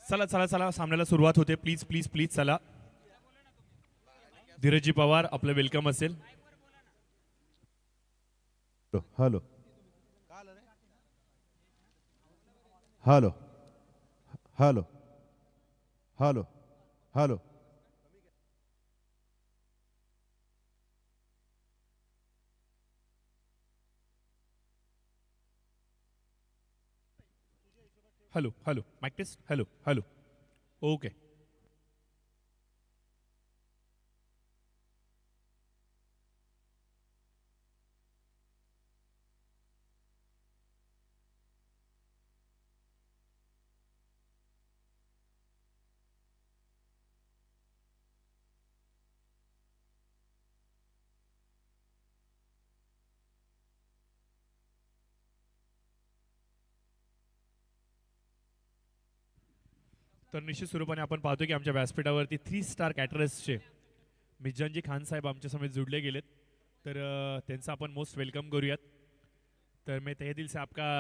चला चला चला सामन्याला सुरुवात होते. प्लीज प्लीज प्लीज चला. धीरजजी पवार आपलं वेलकम असेल. Hello hello hello hello hello hello hello mike test. Hello hello. Okay. तर निश्चित स्वरूपाने आपण पाहतो की आमच्या व्यासपीठावरती 3 स्टार कॅटरर्सचे मिजानजी खान साहेब आमच्या समेत जुड़ले गेलेत. तर त्यांचं आपण मोस्ट वेलकम करूयात. तर मैं तहे दिल से आपका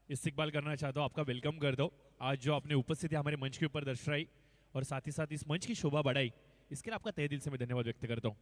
इस्तकबाल करना चाहता हूँ, आपका वेलकम करता हूँ. आज जो आपने उपस्थिति हमारे मंच के ऊपर दर्शाई और साथ ही साथ इस मंच की शोभा बढ़ाई, इसके लिए आपका तहे दिल से मैं धन्यवाद व्यक्त करता हूँ.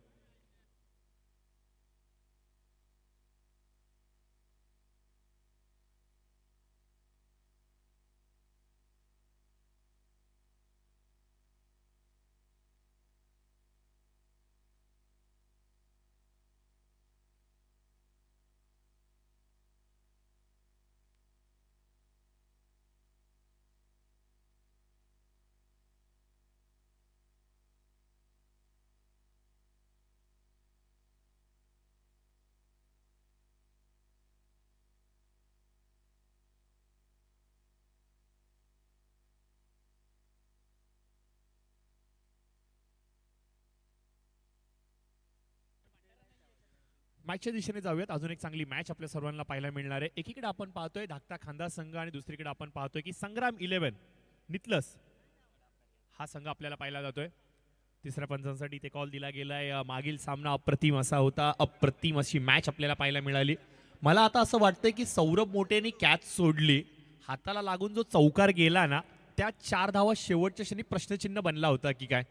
मॅचच्या दिशेने जाऊयात. अजून एक चांगली मॅच आपल्या सर्वांना पाहायला मिळणार आहे. एकीकडे आपण पाहतोय धाकटा खांदा संघ आणि दुसरीकडे आपण पाहतोय की संग्राम 11 नितलस हा संघ आपल्याला पाहायला जातोय. तिसऱ्या पंचांसाठी इथे कॉल दिला गेलाय. मागील सामना अप्रतिम असा होता. अप्रतिम अशी मॅच आपल्याला पाहायला मिळाली. मला आता असं वाटतंय की सौरभ मोटेने कॅच सोडली, हाताला लागून जो चौकार गेला ना, त्या 4 धावा शेवटच्या क्षणी प्रश्नचिन्ह बनला होता की काय.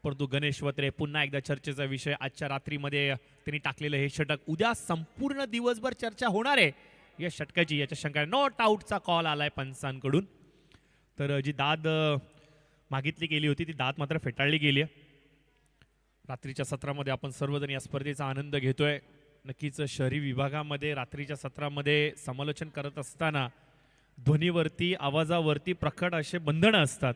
परंतु गणेश वत्रे पुन्हा एकदा चर्चेचा विषय. आजच्या रात्रीमध्ये त्यांनी टाकलेलं हे षटक उद्या संपूर्ण दिवसभर चर्चा होणार आहे या षटकाची. याच्या शंका नॉट आउटचा कॉल आलाय पंचांकडून. तर जी दाद मागितली गेली होती ती दाद मात्र फेटाळली गेली आहे. रात्रीच्या सत्रामध्ये आपण सर्वजण या स्पर्धेचा आनंद घेतोय. नक्कीच शहरी विभागामध्ये रात्रीच्या सत्रामध्ये समालोचन करत असताना ध्वनीवरती आवाजावरती प्रकट असे बंधनं असतात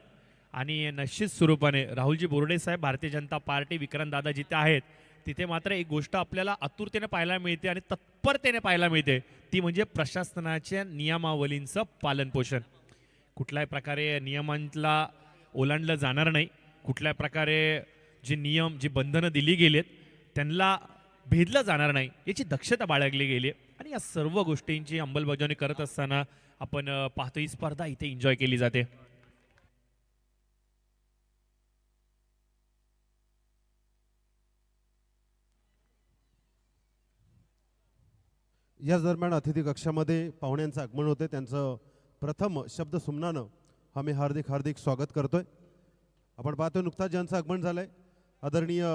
आणि निश्चित स्वरूपाने राहुलजी बोर्डे साहेब भारतीय जनता पार्टी विक्रांत दादा जिथे आहेत तिथे मात्र एक गोष्ट आपल्याला आतुरतेने पाहायला मिळते आणि तत्परतेने पाहायला मिळते, ती म्हणजे प्रशासनाच्या नियमावलींचं पालनपोषण. कुठल्याही प्रकारे नियमांना ओलांडलं जाणार नाही. कुठल्या प्रकारे जे नियम जी बंधनं दिली गेलीत त्यांना भेदलं जाणार नाही याची दक्षता बाळगली गेली आहे. आणि या सर्व गोष्टींची अंमलबजावणी करत असताना आपण पाहतो ही स्पर्धा इथे एन्जॉय केली जाते. याच दरम्यान अतिथी कक्षामध्ये पाहुण्यांचं आगमन होते. त्यांचं प्रथम शब्द सुमनानं आम्ही हार्दिक हार्दिक स्वागत करतोय. आपण पाहतोय नुकताच ज्यांचं आगमन झालंय आदरणीय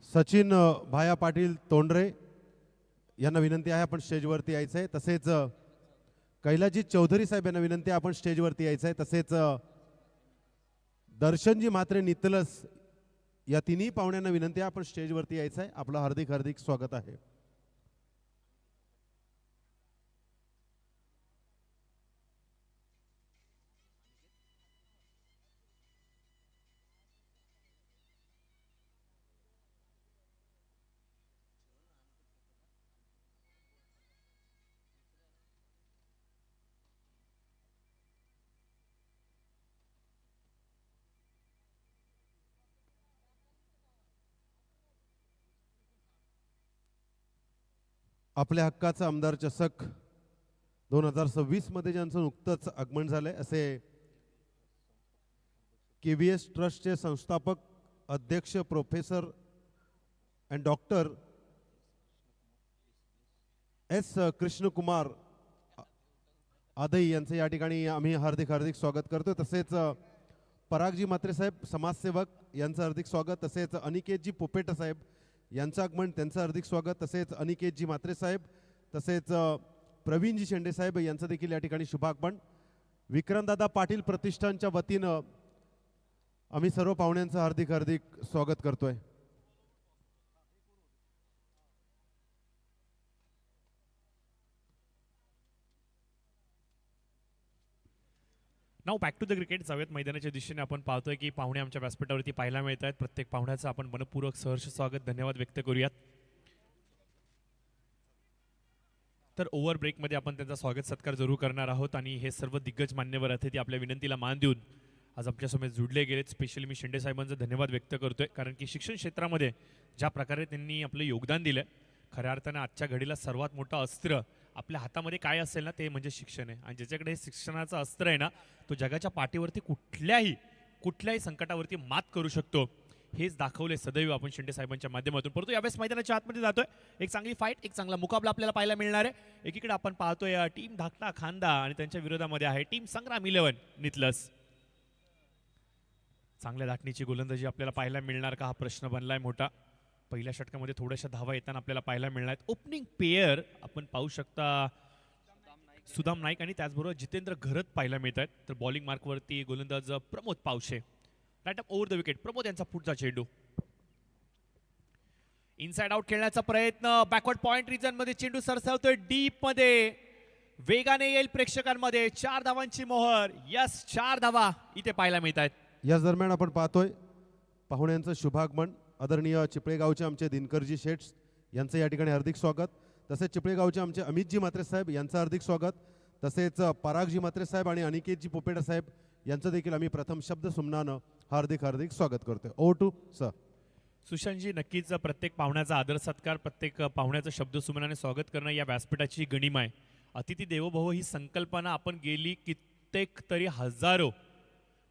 सचिन भाया पाटील तोंडरे यांना विनंती आहे आपण स्टेजवरती यायचं आहे. तसेच कैलाजी चौधरी साहेब यांना विनंती आहे आपण स्टेजवरती यायचं आहे. तसेच दर्शनजी म्हात्रे नितलस या तिन्ही पाहुण्यांना विनंती आहे, आपण स्टेजवरती यायचं आहे. आपलं हार्दिक हार्दिक स्वागत आहे. आपल्या हक्काचं आमदार चषक 2026 मध्ये ज्यांचं नुकतंच आगमन झालंय असे KVS ट्रस्टचे संस्थापक अध्यक्ष professor and doctor S Krishnakumar Adai यांचे या ठिकाणी आम्ही हार्दिक हार्दिक स्वागत करतो. तसेच परागजी म्हात्रे साहेब समाजसेवक यांचं हार्दिक स्वागत. तसेच अनिकेतजी पोपेट साहेब यांचं आगमन, त्यांचं हार्दिक स्वागत. तसेच अनिकेतजी म्हात्रे साहेब, तसेच प्रवीणजी शेंडे साहेब यांचं देखील या ठिकाणी शुभागमन. विक्रमदादा पाटील प्रतिष्ठानच्या वतीनं आम्ही सर्व पाहुण्यांचं हार्दिक हार्दिक स्वागत करतोय. नाव बॅक टू द क्रिकेट. जाऊयात मैदानाच्या दिशेने. आपण पाहतोय की पाहुणे आमच्या व्यासपीठावरती पाहायला मिळत आहेत. प्रत्येक पाहुण्याचं आपण मनपूर्वक सहर्ष स्वागत, धन्यवाद व्यक्त करूयात. तर ओव्हर ब्रेकमध्ये आपण त्यांचा स्वागत सत्कार जरूर करणार आहोत आणि हे सर्व दिग्गज मान्यवर अतिथी आपल्या विनंतीला मान देऊन आज आमच्यासमोर जुडले गेलेत. स्पेशली मी शिंदे साहेबांचा धन्यवाद व्यक्त करतोय, कारण की शिक्षण क्षेत्रामध्ये ज्या प्रकारे त्यांनी आपलं योगदान दिलं, खऱ्या अर्थानं आजच्या घडीला सर्वात मोठं अस्त्र आपल्या हातामध्ये काय असेल ना, ते म्हणजे शिक्षण आहे. आणि ज्याच्याकडे हे शिक्षणाचं अस्त्र आहे ना, तो जगाच्या पाठीवरती कुठल्याही संकटावरती मात करू शकतो. हेच दाखवले सदैव आपण शिंदे साहेबांच्या माध्यमातून. परंतु यावेळेस मैदानाच्या आतमध्ये जातोय. एक चांगली फाईट, एक चांगला मुकाबला आपल्याला पाहायला मिळणार आहे. एकीकडे आपण पाहतोय टीम धाकटा खांदा आणि त्यांच्या विरोधामध्ये आहे टीम संग्राम 11 नितलस. चांगल्या धाटणीची गोलंदाजी आपल्याला पाहायला मिळणार का, हा प्रश्न बनलाय मोठा. पहिल्या षटकामध्ये थोड्याशा धावा येताना आपल्याला पाहायला मिळणार. ओपनिंग पेयर आपण पाहू शकता सुदाम नाईक आणि त्याचबरोबर जितेंद्र घरत पाहायला मिळत आहेत. तर बॉलिंग मार्कवरती गोलंदाज Pramod Pawshe. Right up over the wicket. Pramod यांचा पुढचा चेंडू इनसाइड आउट खेळण्याचा प्रयत्न. बॅकवर्ड पॉइंट रिजन मध्ये चेंडू सरसावतोय डीप मध्ये. वेगाने येईल प्रेक्षकांमध्ये. 4 धावांची मोहर. यस, 4 धावा इथे पाहायला मिळत आहेत. याच दरम्यान आपण पाहतोय पाहुण्यांचं शुभागमन. आदरणीय चिपळेगावचे आमचे दिनकरजी शेट्स यांचं या ठिकाणी हार्दिक स्वागत. तसेच चिपळेगावचे आमचे अमितजी म्हात्रे साहेब यांचं हार्दिक स्वागत. तसेच परागजी म्हात्रे साहेब आणि अनिकेतजी पोपेट साहेब यांचं देखील आम्ही प्रथम शब्द सुमनानं हार्दिक हार्दिक स्वागत करतोय. Over to sir. सुशांतजी, नक्कीच प्रत्येक पाहुण्याचा आदर सत्कार, प्रत्येक पाहुण्याचं शब्द सुमनाने स्वागत करणं या व्यासपीठाची गणिमा आहे. अतिथी देवो भव ही संकल्पना आपण गेली कित्येक तरी हजारो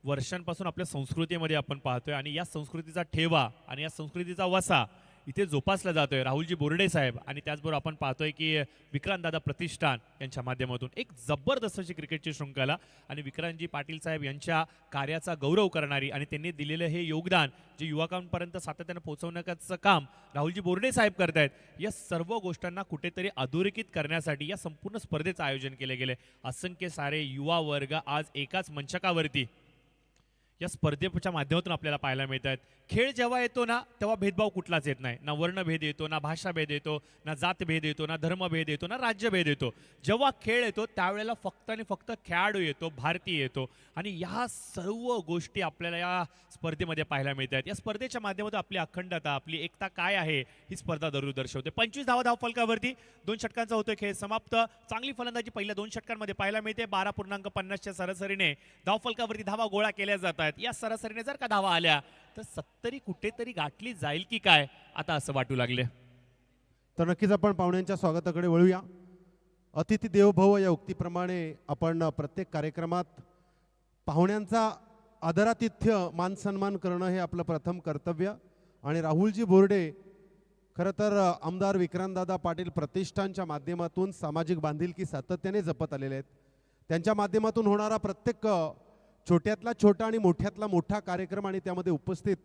वर्षांपासून आपल्या संस्कृतीमध्ये आपण पाहतोय आणि या संस्कृतीचा ठेवा आणि या संस्कृतीचा वसा इथे जोपासला जातोय. राहुलजी बोर्डे साहेब आणि त्याचबरोबर आपण पाहतोय की विक्रांतदादा प्रतिष्ठान यांच्या माध्यमातून एक जबरदस्त अशी क्रिकेटची शृंखला आणि विक्रांतजी पाटील साहेब यांच्या कार्याचा गौरव करणारी आणि त्यांनी दिलेलं हे योगदान जे युवकांपर्यंत सातत्यानं पोहोचवण्याचं काम राहुलजी बोर्डे साहेब करतायत. या सर्व गोष्टींना कुठेतरी अधोरेखित करण्यासाठी या संपूर्ण स्पर्धेचं आयोजन केले गेले. असंख्य सारे युवा वर्ग आज एकाच मंचकावरती या स्पर्धेच्या माध्यमातून आपल्याला पाहायला मिळतात. खेळ जेव्हा येतो ना, तेव्हा भेदभाव कुठलाच येत नाही. ना वर्णभेद येतो, ना भाषाभेद येतो, ना जातभेद येतो, ना धर्मभेद येतो, ना राज्यभेद येतो. जेव्हा खेळ येतो त्यावेळेला फक्त आणि फक्त खेळाडू येतो, भारतीय येतो आणि या सर्व गोष्टी आपल्याला या स्पर्धेमध्ये पाहायला मिळतात. या स्पर्धेच्या माध्यमातून आपली अखंडता, आपली एकता काय आहे ही स्पर्धा दररोज दर्शवते. 25 धावा धावफलकावरती 2 षटकांचा होतोय खेळ समाप्त. चांगली फलंदाजी पहिल्या 2 षटकांमध्ये पाहायला मिळते. 12.50च्या सरासरीने धावफलकावरती धावा गोळा केल्या जातात. या सरासरीने जर का धावा आल्या तर 70 कुठेतरी गाठली जाईल की काय, आता असं वाटू लागले. तर नक्कीच आपण पाहुण्यांच्या स्वागताकडे वळूया. अतिथी देवो भव या उक्तीप्रमाणे आपण प्रत्येक कार्यक्रमात पाहुण्यांचा आदरातिथ्य मान सन्मान करणं हे आपलं प्रथम कर्तव्य. आणि राहुलजी बोर्डे खरं तर आमदार विक्रांतदादा पाटील प्रतिष्ठानच्या माध्यमातून सामाजिक बांधिलकी सातत्याने जपत आलेले आहेत. त्यांच्या माध्यमातून होणारा प्रत्येक छोट्यातला छोटा आणि मोठ्यातला मोठा कार्यक्रम आणि त्यामध्ये उपस्थित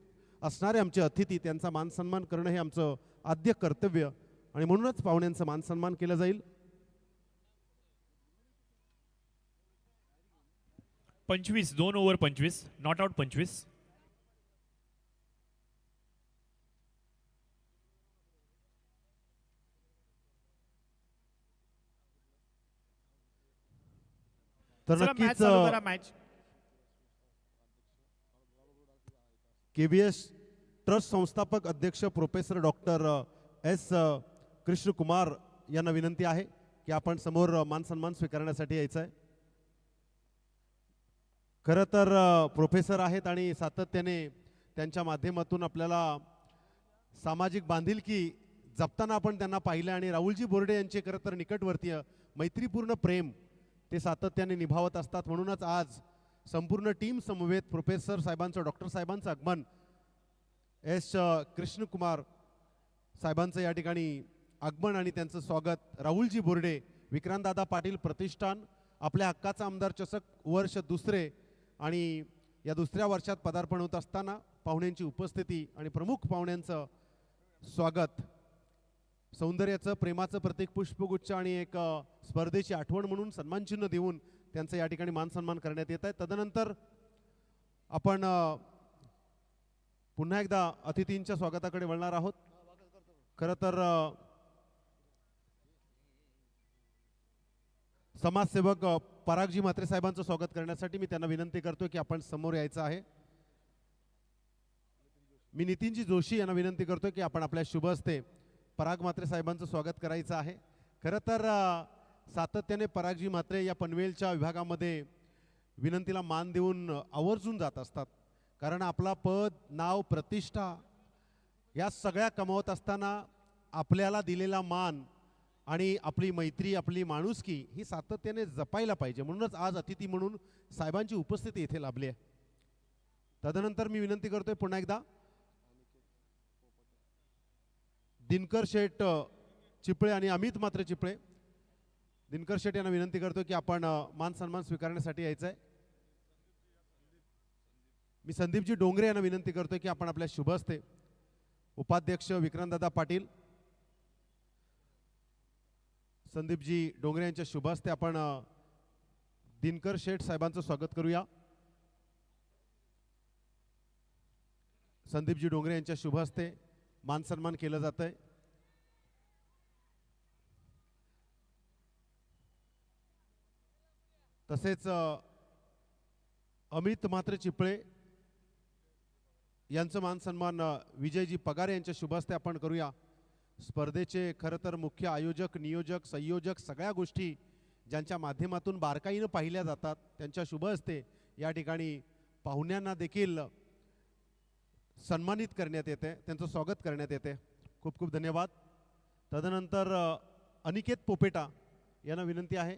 असणारे आमचे अतिथी त्यांचा मान सन्मान करणं हे आमचं आद्य कर्तव्य आणि म्हणूनच पाहुण्यांचा मान सन्मान केला जाईल. 25 2 ओव्हर 25 नॉट आउट 25. तर चला, नक्कीच मॅच चालू करा मॅच. KVS ट्रस्ट संस्थापक अध्यक्ष प्रोफेसर डॉक्टर एस कृष्णकुमार यांना विनंती आहे की आपण समोर मान सन्मान स्वीकारण्यासाठी यायचं आहे. खरं तर प्रोफेसर आहेत आणि सातत्याने त्यांच्या माध्यमातून आपल्याला सामाजिक बांधिलकी जपताना आपण त्यांना पाहिलं आणि राहुलजी बोर्डे यांचे खरं तर निकटवर्तीय मैत्रीपूर्ण प्रेम ते सातत्याने निभावत असतात. म्हणूनच आज संपूर्ण टीम समवेत प्रोफेसर साहेबांचं डॉक्टर साहेबांचं आगमन एस कृष्णकुमार साहेबांचं या ठिकाणी आगमन आणि त्यांचं स्वागत राहुलजी बोर्डे विक्रांतदादा पाटील प्रतिष्ठान आपल्या हक्काचा आमदार चषक वर्ष दुसरे आणि या दुसऱ्या वर्षात पदार्पण होत असताना पाहुण्यांची उपस्थिती आणि प्रमुख पाहुण्यांचं स्वागत सौंदर्याचं प्रेमाचं प्रतीक पुष्पगुच्छ आणि एक स्पर्धेची आठवण म्हणून सन्मानचिन्ह देऊन त्यांचं या ठिकाणी मान सन्मान करण्यात येत आहे. तदनंतर आपण पुन्हा एकदा अतिथींच्या स्वागताकडे वळणार आहोत. खरं तर समाजसेवक परागजी म्हात्रे साहेबांचं स्वागत करण्यासाठी मी त्यांना विनंती करतो की आपण समोर यायचं आहे. मी नितीनजी जोशी यांना विनंती करतो की आपण आपल्या शुभ हस्ते पराग म्हात्रे साहेबांचं स्वागत करायचं आहे. खरं तर सातत्याने परागजी म्हात्रे या पनवेलच्या विभागामध्ये विनंतीला मान देऊन आवर्जून जात असतात. कारण आपला पद नाव प्रतिष्ठा या सगळ्या कमवत असताना आपल्याला दिलेला मान आणि आपली मैत्री आपली माणुसकी ही सातत्याने जपायला पाहिजे. म्हणूनच आज अतिथी म्हणून साहेबांची उपस्थिती येथे लाभली आहे. तदनंतर मी विनंती करतोय पुन्हा एकदा दिनकर शेठ चिपळे आणि अमित मात्रे चिपळे दिनकर शेठ यांना विनंती करतो की आपण मान सन्मान स्वीकारण्यासाठी यायचं आहे. मी संदीपजी डोंगरे यांना विनंती करतो की आपण आपल्या शुभ हस्ते उपाध्यक्ष विक्रांतदादा पाटील संदीपजी डोंगरे यांच्या शुभ हस्ते आपण दिनकर शेठ साहेबांचं स्वागत करूया. संदीपजी डोंगरे यांच्या शुभ हस्ते मान सन्मान केलं जात आहे. तसेच अमित म्हात्रे चिपळे यांचं मान सन्मान विजयजी पगारे यांच्या शुभ हस्ते आपण करूया. स्पर्धेचे खरं तर मुख्य आयोजक नियोजक संयोजक सगळ्या गोष्टी ज्यांच्या माध्यमातून बारकाईनं पाहिल्या जातात त्यांच्या शुभ हस्ते या ठिकाणी पाहुण्यांना देखील सन्मानित करण्यात येते त्यांचं स्वागत करण्यात येते. खूप खूप धन्यवाद. तदनंतर अनिकेत पोपेटा यांना विनंती आहे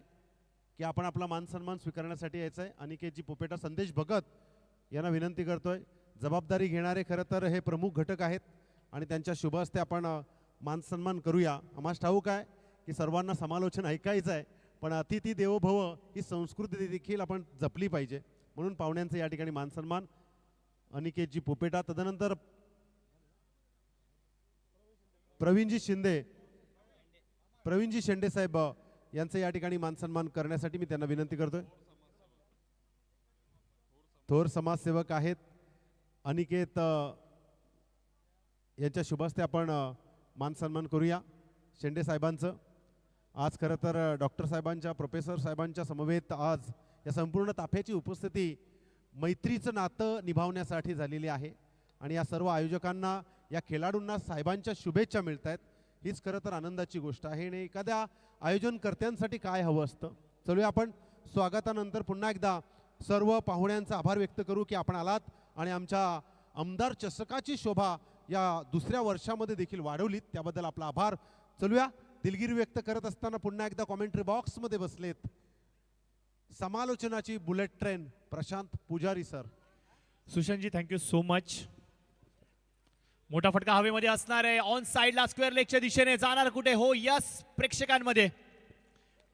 की आपण आपला मान सन्मान स्वीकारण्यासाठी यायचं आहे. अनिकेतजी पोपेटा संदेश भगत यांना विनंती करतोय. जबाबदारी घेणारे खरं तर हे प्रमुख घटक आहेत आणि त्यांच्या शुभ हस्ते आपण मान सन्मान करूया. आम्हाला ठाऊक आहे की सर्वांना समालोचन ऐकायचं आहे पण अतिथी देवो भव ही संस्कृती देखील आपण जपली पाहिजे. म्हणून पाहुण्यांचं या ठिकाणी मान सन्मान अनिकेतजी पोपेटा. तदनंतर प्रवीणजी शेंडे साहेब यांचं या ठिकाणी मान सन्मान करण्यासाठी मी त्यांना विनंती करतोय. थोर समाजसेवक आहेत अनिकेत यांच्या शुभ हस्ते आपण मान सन्मान करूया शेंडे साहेबांचं. आज खरं तर डॉक्टर साहेबांच्या प्रोफेसर साहेबांच्या समवेत आज या संपूर्ण ताफ्याची उपस्थिती मैत्रीचं नातं निभावण्यासाठी झालेली आहे आणि या सर्व आयोजकांना या खेळाडूंना साहेबांच्या शुभेच्छा मिळत आहेत. हीच खरं तर आनंदाची गोष्ट आहे. आणि एखाद्या आयोजनकर्त्यांसाठी काय हवं असतं. चलूया आपण स्वागतानंतर पुन्हा एकदा सर्व पाहुण्यांचा आभार व्यक्त करू की आपण आलात आणि आमच्या आमदार चषकाची शोभा या दुसऱ्या वर्षामध्ये देखील वाढवलीत त्याबद्दल आपला आभार. चलूया दिलगिरी व्यक्त करत असताना पुन्हा एकदा कॉमेंट्री बॉक्समध्ये बसलेत समालोचनाची bullet train Prashant Pujari sir. Sushantji thank you so much. मोठा फटका हवेमध्ये असणार आहे. ऑन साइडला स्क्वेअर लेगच्या दिशेने जाणार कुठे हो यस प्रेक्षकांमध्ये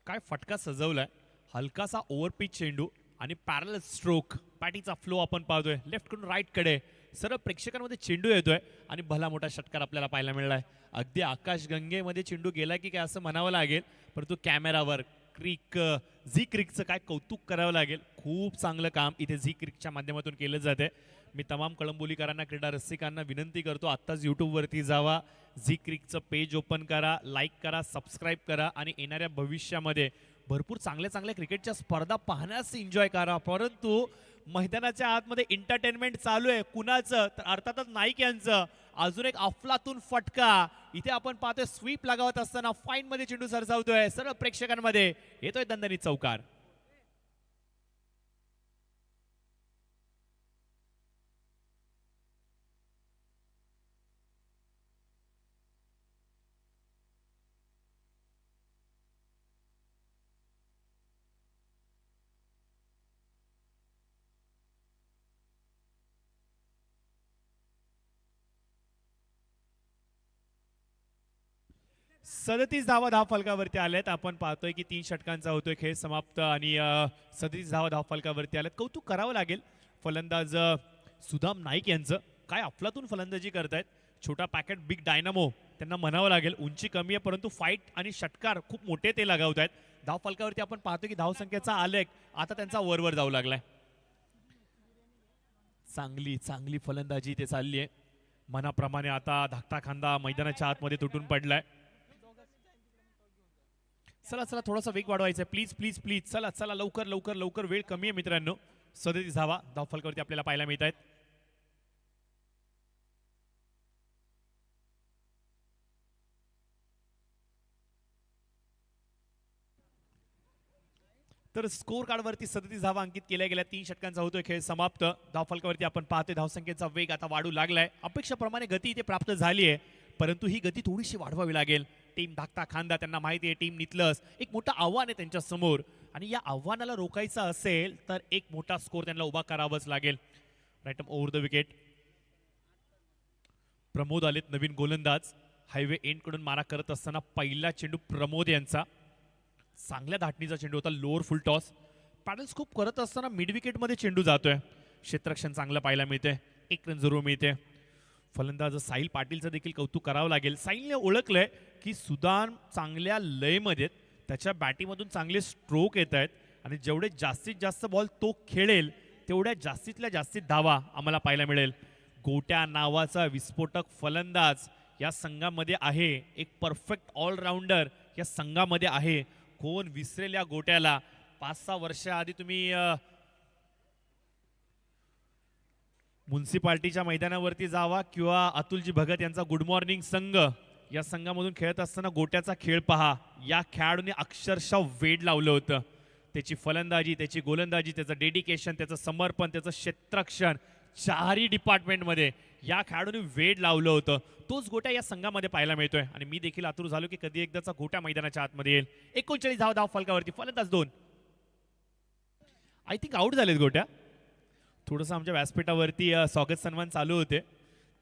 काय फटका सजवलाय. हलकासा ओव्हरपिच चेंडू आणि पॅरल स्ट्रोक पॅटीचा फ्लो आपण पाहतोय लेफ्ट कडून राईट कडे सरळ प्रेक्षकांमध्ये चेंडू येतोय आणि भला मोठा षटकार आपल्याला पाहायला मिळालाय. अगदी आकाश गंगेमध्ये चेंडू गेला की काय असं म्हणावं लागेल परंतु कॅमेरावर झी क्रिकचं काय कौतुक करावं लागेल. खूप चांगलं काम इथे झी क्रिकच्या माध्यमातून केलं जाते. मी तमाम कळंबोलीकरांना क्रीडा रसिकांना विनंती करतो आत्ताच यूट्यूबवरती जावा झी क्रिकचं पेज ओपन करा लाईक करा सबस्क्राईब करा आणि येणाऱ्या भविष्यामध्ये भरपूर चांगल्या चांगल्या क्रिकेटच्या स्पर्धा पाहण्यास एन्जॉय करा, परंतु मैदानाच्या आतमध्ये एंटरटेनमेंट चालू आहे कुणाचं, तर अर्थातच नाईक यांचं. अजून एक अफलातून फटका इथे आपण पाहतोय, स्वीप लगावत असताना फाईन मध्ये चेंडू सरसावतोय, सर्व प्रेक्षकांमध्ये येतोय दणदणीत चौकार. सदतीस धावा फलकावरती आल्यात. आपण पाहतोय की 3 षटकांचा होतोय खेळ समाप्त आणि 37 धावा फलकावरती आल्यात. कौतुक करावं लागेल फलंदाज सुदाम नाईक यांचं, काय अफलातून फलंदाजी करतायत. छोटा पॅकेट बिग डायनामो त्यांना म्हणावं लागेल. उंची कमी आहे परंतु फाईट आणि षटकार खूप मोठे ते लगावत आहेत. धाव फलकावरती आपण पाहतोय की धावसंख्येचा आलेख आता त्यांचा वरवर जाऊ लागलाय. चांगली चांगली फलंदाजी ते चालली आहे. मनाप्रमाणे आता धाकटा खांदा मैदानाच्या आतमध्ये तुटून पडलाय. चला चला थोडासा वेग वाढवायचा आहे, प्लीज प्लीज प्लीज. चला चला लवकर लवकर लवकर, वेळ कमी आहे मित्रांनो. 37 धावा धाव फलकावरती आपल्याला पाहायला मिळत आहेत. तर स्कोर कार्डवरती 37 धावा अंकित केल्या गेल्या. 3 षटकांचा होतोय खेळ समाप्त. धाव फलकावरती आपण पाहतोय धावसंख्येचा वेग आता वाढू लागलाय. अपेक्षेप्रमाणे गती इथे प्राप्त झाली आहे, परंतु ही गती थोडीशी वाढवावी लागेल. टीम धाकटा खांदा त्यांना माहिती आहे, टीम नितलस एक मोठं आव्हान आहे त्यांच्या समोर आणि या आव्हानाला रोखायचं असेल तर एक मोठा स्कोर त्यांना उभा करावाच लागेल. Right over the wicket. Pramod आलेत नवीन गोलंदाज. हायवे एंड कडून मारा करत असताना पहिला चेंडू प्रमोद यांचा. चांगल्या धाटणीचा चेंडू होता, लोअर फुल टॉस. पॅडल्स खूप करत असताना मिड विकेट मध्ये चेंडू जातोय. क्षेत्ररक्षण चांगलं पाहायला मिळते, 1 रन जरूर मिळते. फलंदाज साहिल पाटीलचं देखील कौतुक करावं लागेल. साहिलने ओळखलंय की सुदाम चांगल्या लयमध्ये, त्याच्या बॅटिंगमधून चांगले स्ट्रोक येत आहेत आणि जेवढे जास्तीत जास्त बॉल तो खेळेल तेवढ्या जास्तीतल्या जास्तीत धावा आम्हाला पाहायला मिळेल. गोट्या नावाचा विस्फोटक फलंदाज या संघामध्ये आहे. एक परफेक्ट ऑलराऊंडर या संघामध्ये आहे. कोण विसरेल या गोट्याला. 5-6 वर्षाआधी तुम्ही म्युन्सिपाल्टीच्या मैदानावरती जावा किंवा अतुलजी भगत यांचा गुड मॉर्निंग संघ या संघामधून खेळत असताना गोट्याचा खेळ पहा. या खेळाडूने अक्षरशः वेड लावलं होतं. त्याची फलंदाजी, त्याची गोलंदाजी, त्याचं डेडिकेशन, त्याचं समर्पण, त्याचं क्षेत्ररक्षण, चारही डिपार्टमेंटमध्ये या खेळाडूने वेड लावलं होतं. तोच गोट्या या संघामध्ये पाहायला मिळतोय आणि मी देखील आतुर झालो की कधी एकदाचा गोट्या मैदानाच्या आतमध्ये येईल. 39 धाव फलकावरती, फलंदाज 2. आय थिंक आउट झालेत गोट्या. थोडंसं आमच्या व्यासपीठावरती स्वागत सन्मान चालू होते,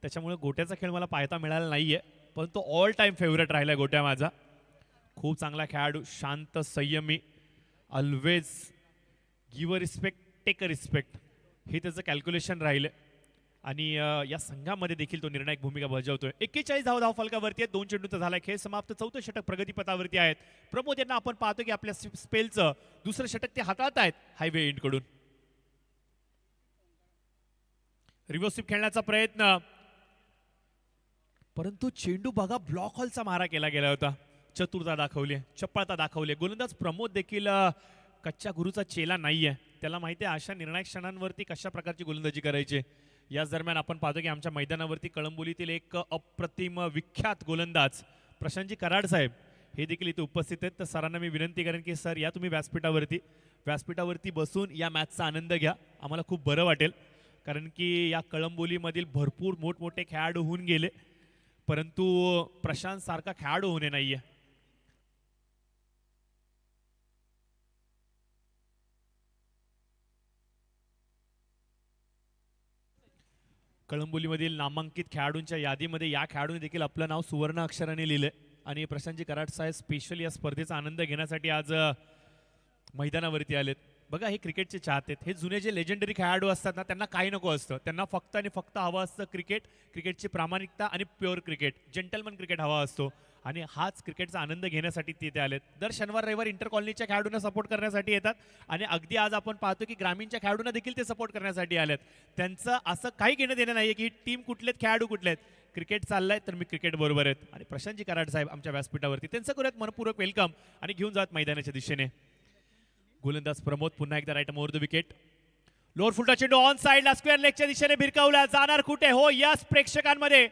त्याच्यामुळे गोट्याचा खेळ मला पाहता मिळाला नाहीये, पण तो ऑल टाइम फेवरेट राहिला गोट्या माझा. खूप चांगला खेळाडू, शांत, संयमी, always give a respect, take a respect, हे त्याचं कॅल्क्युलेशन राहिलं आणि या संघामध्ये देखील तो निर्णायक भूमिका बजावतोय. 41 धाव फलकावरती आहेत. 2 चेंडूचा झाला खेळ समाप्त. 4थं षटक प्रगतीपथावरती आहेत. प्रमोद यांना आपण पाहतो की आपल्या स्पेलचं दुसरं षटक ते हाताळत आहेत हायवे एंड कडून. रिव्हर्स स्वीप खेळण्याचा प्रयत्न, परंतु चेंडू बघा ब्लॉक हॉलचा मारा केला गेला होता. चतुरता दाखवली, चपळता दाखवली. गोलंदाज प्रमोद देखील कच्च्या गुरुचा चेला नाहीये. त्याला माहिती आहे अशा निर्णायक क्षणांवरती कशा प्रकारची गोलंदाजी करायची. याच दरम्यान आपण पाहतो की आमच्या मैदानावरती कळंबोलीतील एक अप्रतिम विख्यात गोलंदाज प्रशांतजी कराड साहेब हे देखील इथे उपस्थित आहेत. तर सरांना मी विनंती करेन की सर या तुम्ही व्यासपीठावरती बसून या मॅचचा आनंद घ्या. आम्हाला खूप बरं वाटेल, कारण की या कळंबोलीमधील भरपूर मोठमोठे खेळाडू होऊन गेले, परंतु प्रशांत सारखा खेळाडू होणे नाहीये. कळंबोलीमधील नामांकित खेळाडूंच्या यादीमध्ये या खेळाडूने देखील आपलं नाव सुवर्ण अक्षराने लिहिलंय आणि प्रशांतजी कराड साहेब स्पेशल या स्पर्धेचा आनंद घेण्यासाठी आज मैदानावरती आलेत. बघा, हे क्रिकेटचे चाहते, हे जुने जे लेजेंडरी खेळाडू असतात ना, त्यांना काही नको असतं. त्यांना फक्त आणि फक्त हवं असतं क्रिकेटची प्रामाणिकता आणि प्युअर क्रिकेट, जेंटलमन क्रिकेट हवा असतो आणि हाच क्रिकेटचा आनंद घेण्यासाठी तिथे आलेत. दर शनिवार रविवार इंटर कॉलनीच्या खेळाडूंना सपोर्ट करण्यासाठी येतात आणि अगदी आज आपण पाहतो की ग्रामीणच्या खेळाडूंना देखील ते सपोर्ट करण्यासाठी आलेत. त्यांचं असं काही घेणं देणं नाहीये की टीम कुठलेत, खेळाडू कुठलेत. क्रिकेट चाललंय तर मी क्रिकेट बरोबर आहेत आणि प्रशांतजी कराड साहेब आमच्या व्यासपीठावरती, त्यांचं करूयात मनपूर्वक वेलकम आणि घेऊन जात मैदानाच्या दिशेने. गोलंदाज प्रमोद पुन्हा एकदा right more the wicket. Lower फुलटा चेंडू ऑन साइडला स्क्वेअर लेगच्या दिशेने भिरकावला. जाणार कुठे हो यस प्रेक्षकांमध्ये.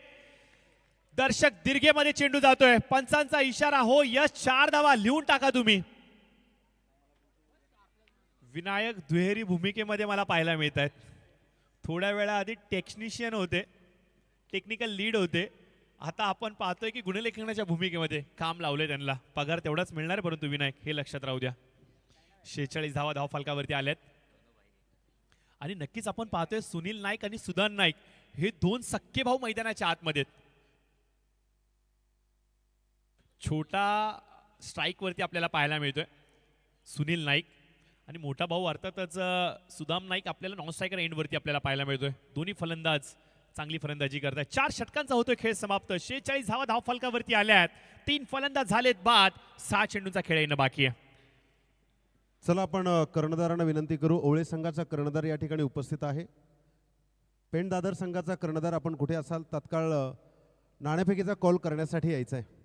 दर्शक दीर्घेमध्ये चेंडू जातोय. पंचांचा इशारा हो यस 4 धावा लिहून टाका तुम्ही. विनायक दुहेरी भूमिकेमध्ये मला पाहायला मिळत आहेत. थोड्या वेळा आधी टेक्निशियन होते, टेक्निकल लीड होते. आता आपण पाहतोय की गुणलेखनाच्या भूमिकेमध्ये काम लावले त्यांना. पगार तेवढाच मिळणार आहे परंतु विनायक हे लक्षात राहू द्या. 46 धावा धावफलकावरती आल्यात. आणि नक्कीच आपण पाहतोय सुनील नाईक आणि सुदान नाईक हे दोन सख्खे भाऊ मैदानाच्या आतमध्ये आहेत. छोटा स्ट्राईक वरती आपल्याला पाहायला मिळतोय सुनील नाईक आणि मोठा भाऊ अर्थातच सुदाम नाईक आपल्याला नॉन स्ट्रायकर एंड वरती आपल्याला पाहायला मिळतोय. दोन्ही फलंदाज चांगली फलंदाजी करतात. 4 षटकांचा होतोय खेळ समाप्त. 46 धावा धावफलकावरती आल्यात. 3 फलंदाज झालेत बाद. 6 चेंडूंचा खेळ येणं बाकी आहे. चला आपण कर्णधारांना विनंती करू. ओळे संघाचा कर्णधार या ठिकाणी उपस्थित आहे. पेण दादर संघाचा कर्णधार आपण कुठे असाल तात्काळ नाणेफेकीचा कॉल करण्यासाठी यायचा आहे.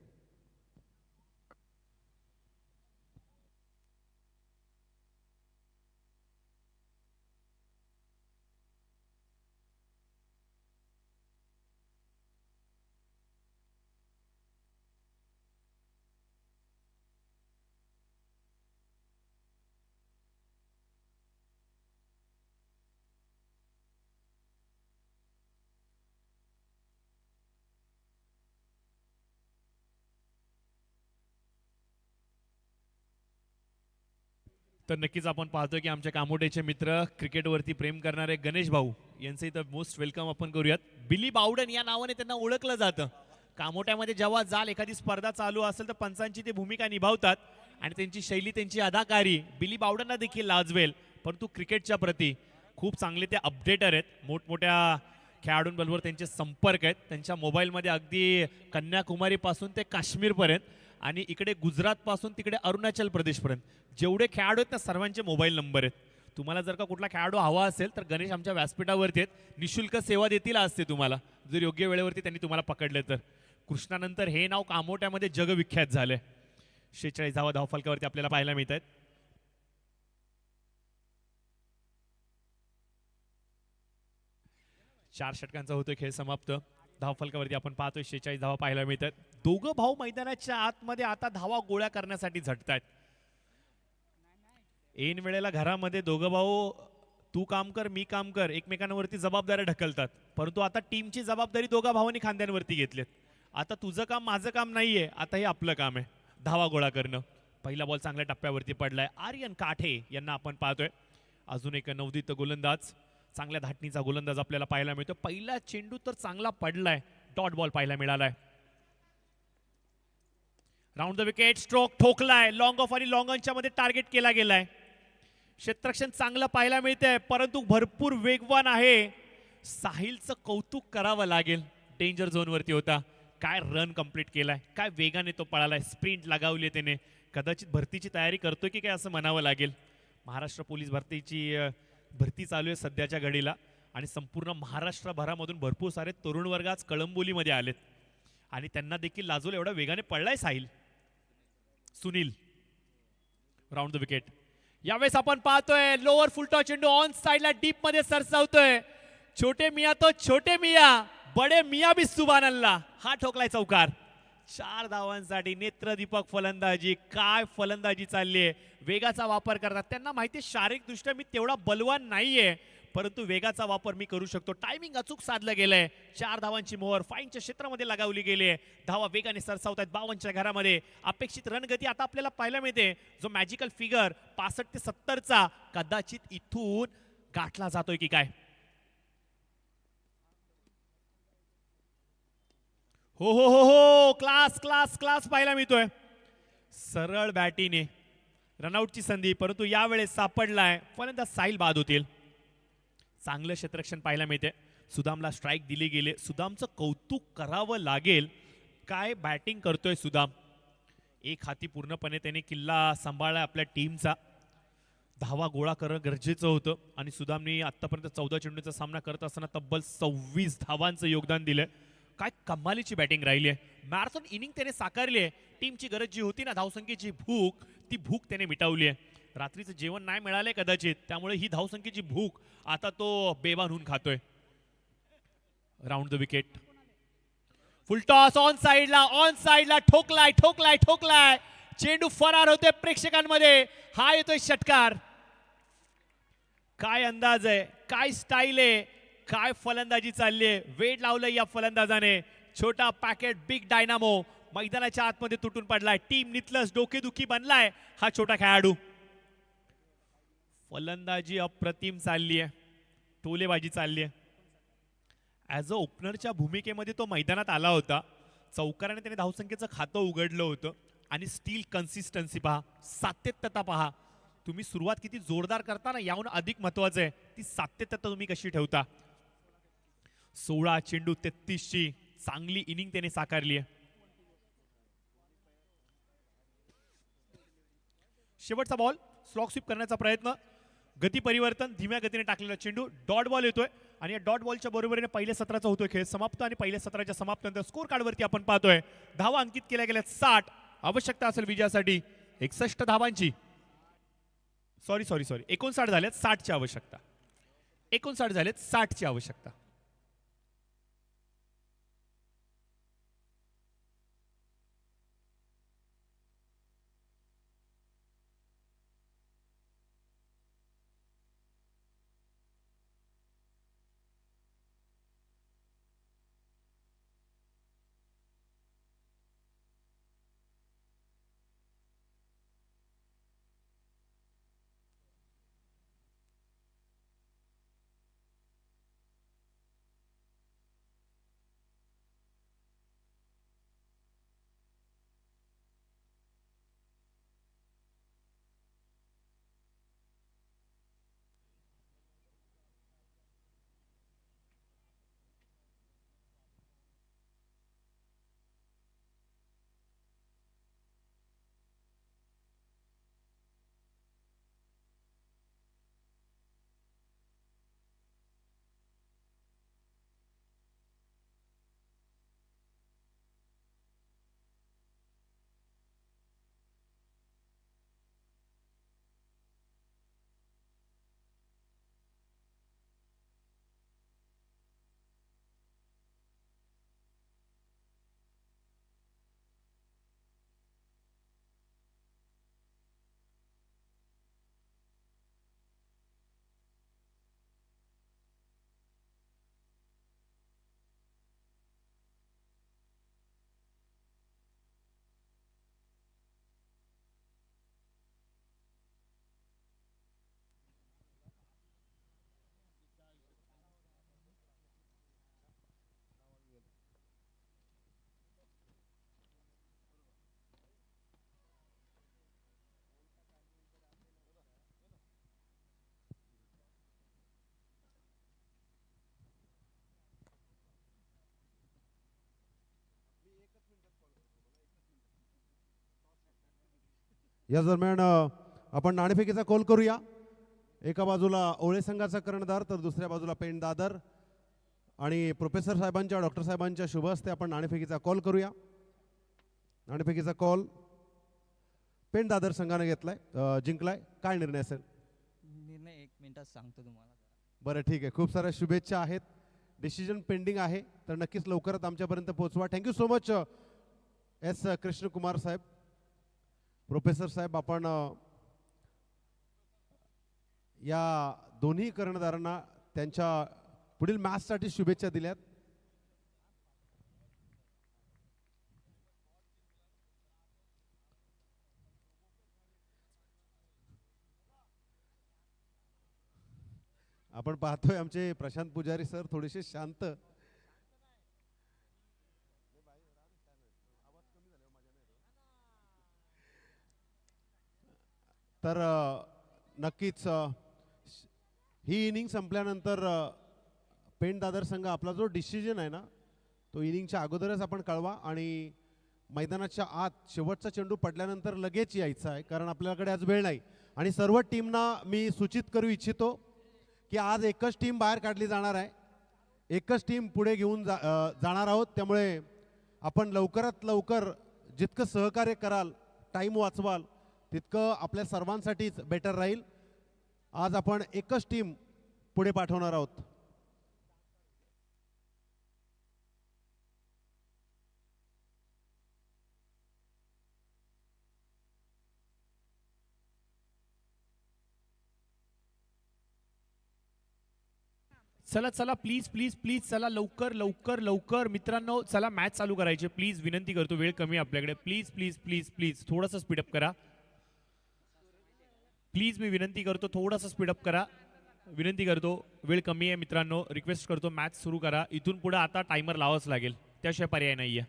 तर नक्कीच आपण पाहतोय की आमच्या कामोटेचे मित्र क्रिकेटवरती प्रेम करणारे गणेश भाऊ यांचं इथं मोस्ट वेलकम आपण करूयात. बिली बावडन या नावाने त्यांना ओळखलं जातं. कामोट्यामध्ये जेव्हा जाल एखादी स्पर्धा चालू असेल तर पंचांची ते भूमिका निभावतात आणि त्यांची शैली त्यांची अदाकारी बिली बावडनना देखील लाजवेल. परंतु क्रिकेटच्या प्रती खूप चांगले ते अपडेटर आहेत. मोठमोठ्या खेळाडूंबरोबर त्यांचे संपर्क आहेत. त्यांच्या मोबाईलमध्ये अगदी कन्याकुमारीपासून ते काश्मीरपर्यंत आणि इकडे गुजरातपासून तिकडे अरुणाचल प्रदेशपर्यंत जेवढे खेळाडू आहेत त्या सर्वांचे मोबाईल नंबर आहेत. तुम्हाला जर का कुठला खेळाडू हवा असेल तर गणेश आमच्या व्यासपीठावरती आहेत. निशुल्क सेवा देतील असते तुम्हाला जर योग्य वेळेवरती त्यांनी तुम्हाला पकडले तर. कृष्णानंतर हे नाव कामोट्यामध्ये जगविख्यात झालंय. 46 धावा धावफलकावरती आपल्याला पाहायला मिळत आहेत. चार षटकांचा होतोय खेळ समाप्त. धावफलकावरती आपण पाहतोय 46 धावा पाहायला मिळतात. दोघं भाऊ मैदानाच्या आतमध्ये आता धावा गोळा करण्यासाठी झटतायत. ऐन वेळेला घरामध्ये दोघं भाऊ तू काम कर मी काम कर एकमेकांवरती जबाबदाऱ्या ढकलतात. परंतु आता टीमची जबाबदारी दोघा भावांनी खांद्यांवरती घेतलीत. आता तुझं काम माझं काम नाहीये, आता हे आपलं काम आहे धावा गोळा करणं. पहिला बॉल चांगल्या टप्प्यावरती पडलाय. आर्यन काठे यांना आपण पाहतोय. अजून एक नवोदित गोलंदाज चांगल्या धाटणीचा गोलंदाज आपल्याला पाहायला मिळतो. पहिला चेंडू तर चांगला पडलाय. डॉट बॉल पाहायला मिळालाय. राऊंड द विकेट स्ट्रोक ठोकलाय. लॉंग ऑफ आणि लॉंग ऑनच्या मध्ये टार्गेट केला गेलाय. क्षेत्ररक्षण चांगलं पाहायला मिळतंय परंतु भरपूर वेगवान आहे. साहिलचं कौतुक करावं लागेल. डेंजर झोन वरती होता. काय रन कंप्लीट केलाय. काय वेगाने तो पळालाय. स्प्रिंट लगावली त्याने. कदाचित भरतीची तयारी करतोय की काय असं म्हणावं लागेल. महाराष्ट्र पोलीस भरती चालू आहे सध्याच्या घडीला आणि संपूर्ण महाराष्ट्रभरामधून भरपूर सारे तरुण वर्ग आज कळंबोलीमध्ये आलेत आणि त्यांना देखील लाजवलं. एवढा वेगाने पडलाय Sahil. Sunil round the wicket. यावेळेस आपण पाहतोय लोअर फुलटॉ चेंडू ऑन साइडला डीप मध्ये सरसावतोय. छोटे मिया तो छोटे मिया बडे मिया भी सुभान अल्लाह. हा ठोकलाय चौकार. 4 धावांसाठी नेत्रदीपक फलंदाजी. काय फलंदाजी चालली आहे. वेगाचा वापर करतात. त्यांना माहिती आहे शारीरिकदृष्ट्या मी तेवढा बलवान नाहीये परंतु वेगाचा वापर मी करू शकतो. टायमिंग अचूक साधलं गेलंय. 4 धावांची मोहर फाईनच्या क्षेत्रामध्ये लगावली गेली आहे. धावा वेगाने सरसावत आहेत 52च्या घरामध्ये. अपेक्षित रणगती आता आपल्याला पाहायला मिळते. जो मॅजिकल फिगर 65 ते 70चा कदाचित इथून गाठला जातोय की काय. हो हो हो हो क्लास क्लास क्लास पाहायला मिळतोय. सरळ बॅटीने रनआउटची संधी परंतु यावेळेस सापडलाय. फलंदाज साहिल बाद होतील. चांगलं क्षेत्ररक्षण पाहायला मिळते. सुदामला स्ट्राईक दिली गेली. सुदामचं कौतुक करावं लागेल. काय बॅटिंग करतोय सुदाम. एक हाती पूर्णपणे त्याने किल्ला सांभाळला आपल्या टीमचा. धावा गोळा करणं गरजेचं होतं आणि सुदामने आतापर्यंत 14 चेंडूचा सामना करत असताना तब्बल 26 धावांचं योगदान दिलंय. काय कमालीची बॅटिंग राहिली आहे. मॅरेथॉन इनिंग त्याने साकारली आहे. टीमची गरज जी होती ना धावसंख्येची भूक ती भूक त्याने मिटवली आहे. रात्रीचं जेवण नाही मिळालंय कदाचित, त्यामुळे ही धावसंख्येची भूक आता तो बेभान होऊन खातोय. Round the wicket. Full toss on साइडला ठोकलाय ठोकलाय ठोकलाय. चेंडू फरार होते प्रेक्षकांमध्ये. हा येतोय षटकार. काय अंदाज आहे, काय स्टाईल आहे, काय फलंदाजी चालली आहे. वेट लावलंय या फलंदाजाने. छोटा पॅकेट बिग डायनामो मैदानाच्या आतमध्ये तुटून पडलाय. टीम नितलस डोकेदुखी बनलाय हा छोटा खेळाडू. फलंदाजी अप्रतिम चालली आहे, टोलेबाजी चालली आहे. ॲज अ ओपनरच्या भूमिकेमध्ये तो मैदानात आला होता. चौकाराने त्याने धावसंख्येचं खातं उघडलं होतं आणि स्टील कन्सिस्टन्सी पहा, सातत्यता पहा. तुम्ही सुरुवात किती जोरदार करता ना, याहून अधिक महत्वाचं आहे ती सातत्यता तुम्ही कशी ठेवता. 16 चेंडू 33ची चांगली इनिंग त्याने साकारली आहे. शेवटचा बॉल स्लॉग स्वीप करण्याचा प्रयत्न. गती परिवर्तन, धीम्या गतीने टाकलेला चेंडू डॉट बॉल येतोय आणि या डॉट बॉलच्या बरोबरीने पहिल्या सत्राचा होतोय खेळ समाप्त. आणि पहिल्या सत्राच्या समाप्तीनंतर स्कोर कार्डवरती आपण पाहतोय धावा अंकित केल्या गेल्या 60. आवश्यकता असेल विजयासाठी 61 धावांची. सॉरी 59 झाल्यात, 60ची आवश्यकता. 59 झालेत, 60ची आवश्यकता. या दरम्यान आपण नाणेफेकीचा कॉल करूया. एका बाजूला ओळे संघाचा कर्णधार तर दुसऱ्या बाजूला पेंड दादर आणि प्रोफेसर साहेबांच्या डॉक्टर साहेबांच्या शुभ हस्ते आपण नाणेफेकीचा कॉल करूया. नाणेफेकीचा कॉल पेंड दादर संघाने घेतलाय, जिंकलाय. काय निर्णय असेल? निर्णय 1 मिनिटात सांगतो तुम्हाला. बरं ठीक आहे, खूप साऱ्या शुभेच्छा आहेत. डिसिजन पेंडिंग आहे तर नक्कीच लवकरच आमच्यापर्यंत पोहोचवा. Thank you so much S Krishnakumar साहेब, प्रोफेसर साहेब. आपण या दोन्ही कर्णधारांना त्यांच्या पुढील मॅचसाठी शुभेच्छा दिल्यात. आपण पाहतोय आमचे प्रशांत पुजारी सर थोडेसे शांत. तर नक्कीच ही इनिंग संपल्यानंतर पेंड दादर संघ आपला जो डिसिजन आहे ना तो इनिंगच्या अगोदरच आपण कळवा आणि मैदानाच्या आत शेवटचा चेंडू पडल्यानंतर लगेच यायचा आहे, कारण आपल्याकडे आज वेळ नाही. आणि सर्व टीमना मी सूचित करू इच्छितो की आज एकच टीम बाहेर काढली जाणार आहे, एकच टीम पुढे घेऊन जाणार आहोत. त्यामुळे आपण लवकरात लवकर जितकं सहकार्य कराल, टाईम वाचवाल तितकं आपल्या सर्वांसाठीच बेटर राहील. आज आपण एकच टीम पुढे पाठवणार आहोत. चला चला प्लीज प्लीज प्लीज चला लवकर लवकर लवकर मित्रांनो, चला मॅच चालू करायची. प्लीज विनंती करतो, वेळ कमी आहे आपल्याकडे. प्लीज प्लीज प्लीज प्लीज थोडंसं स्पीडअप करा. प्लीज मी विनंती करतो, थोडंसं स्पीडअप करा. विनंती करतो, वेळ कमी आहे मित्रांनो. रिक्वेस्ट करतो मॅच सुरू करा. इथून पुढे आता टायमर लावाच लागेल, त्याशिवाय पर्याय नाहीये.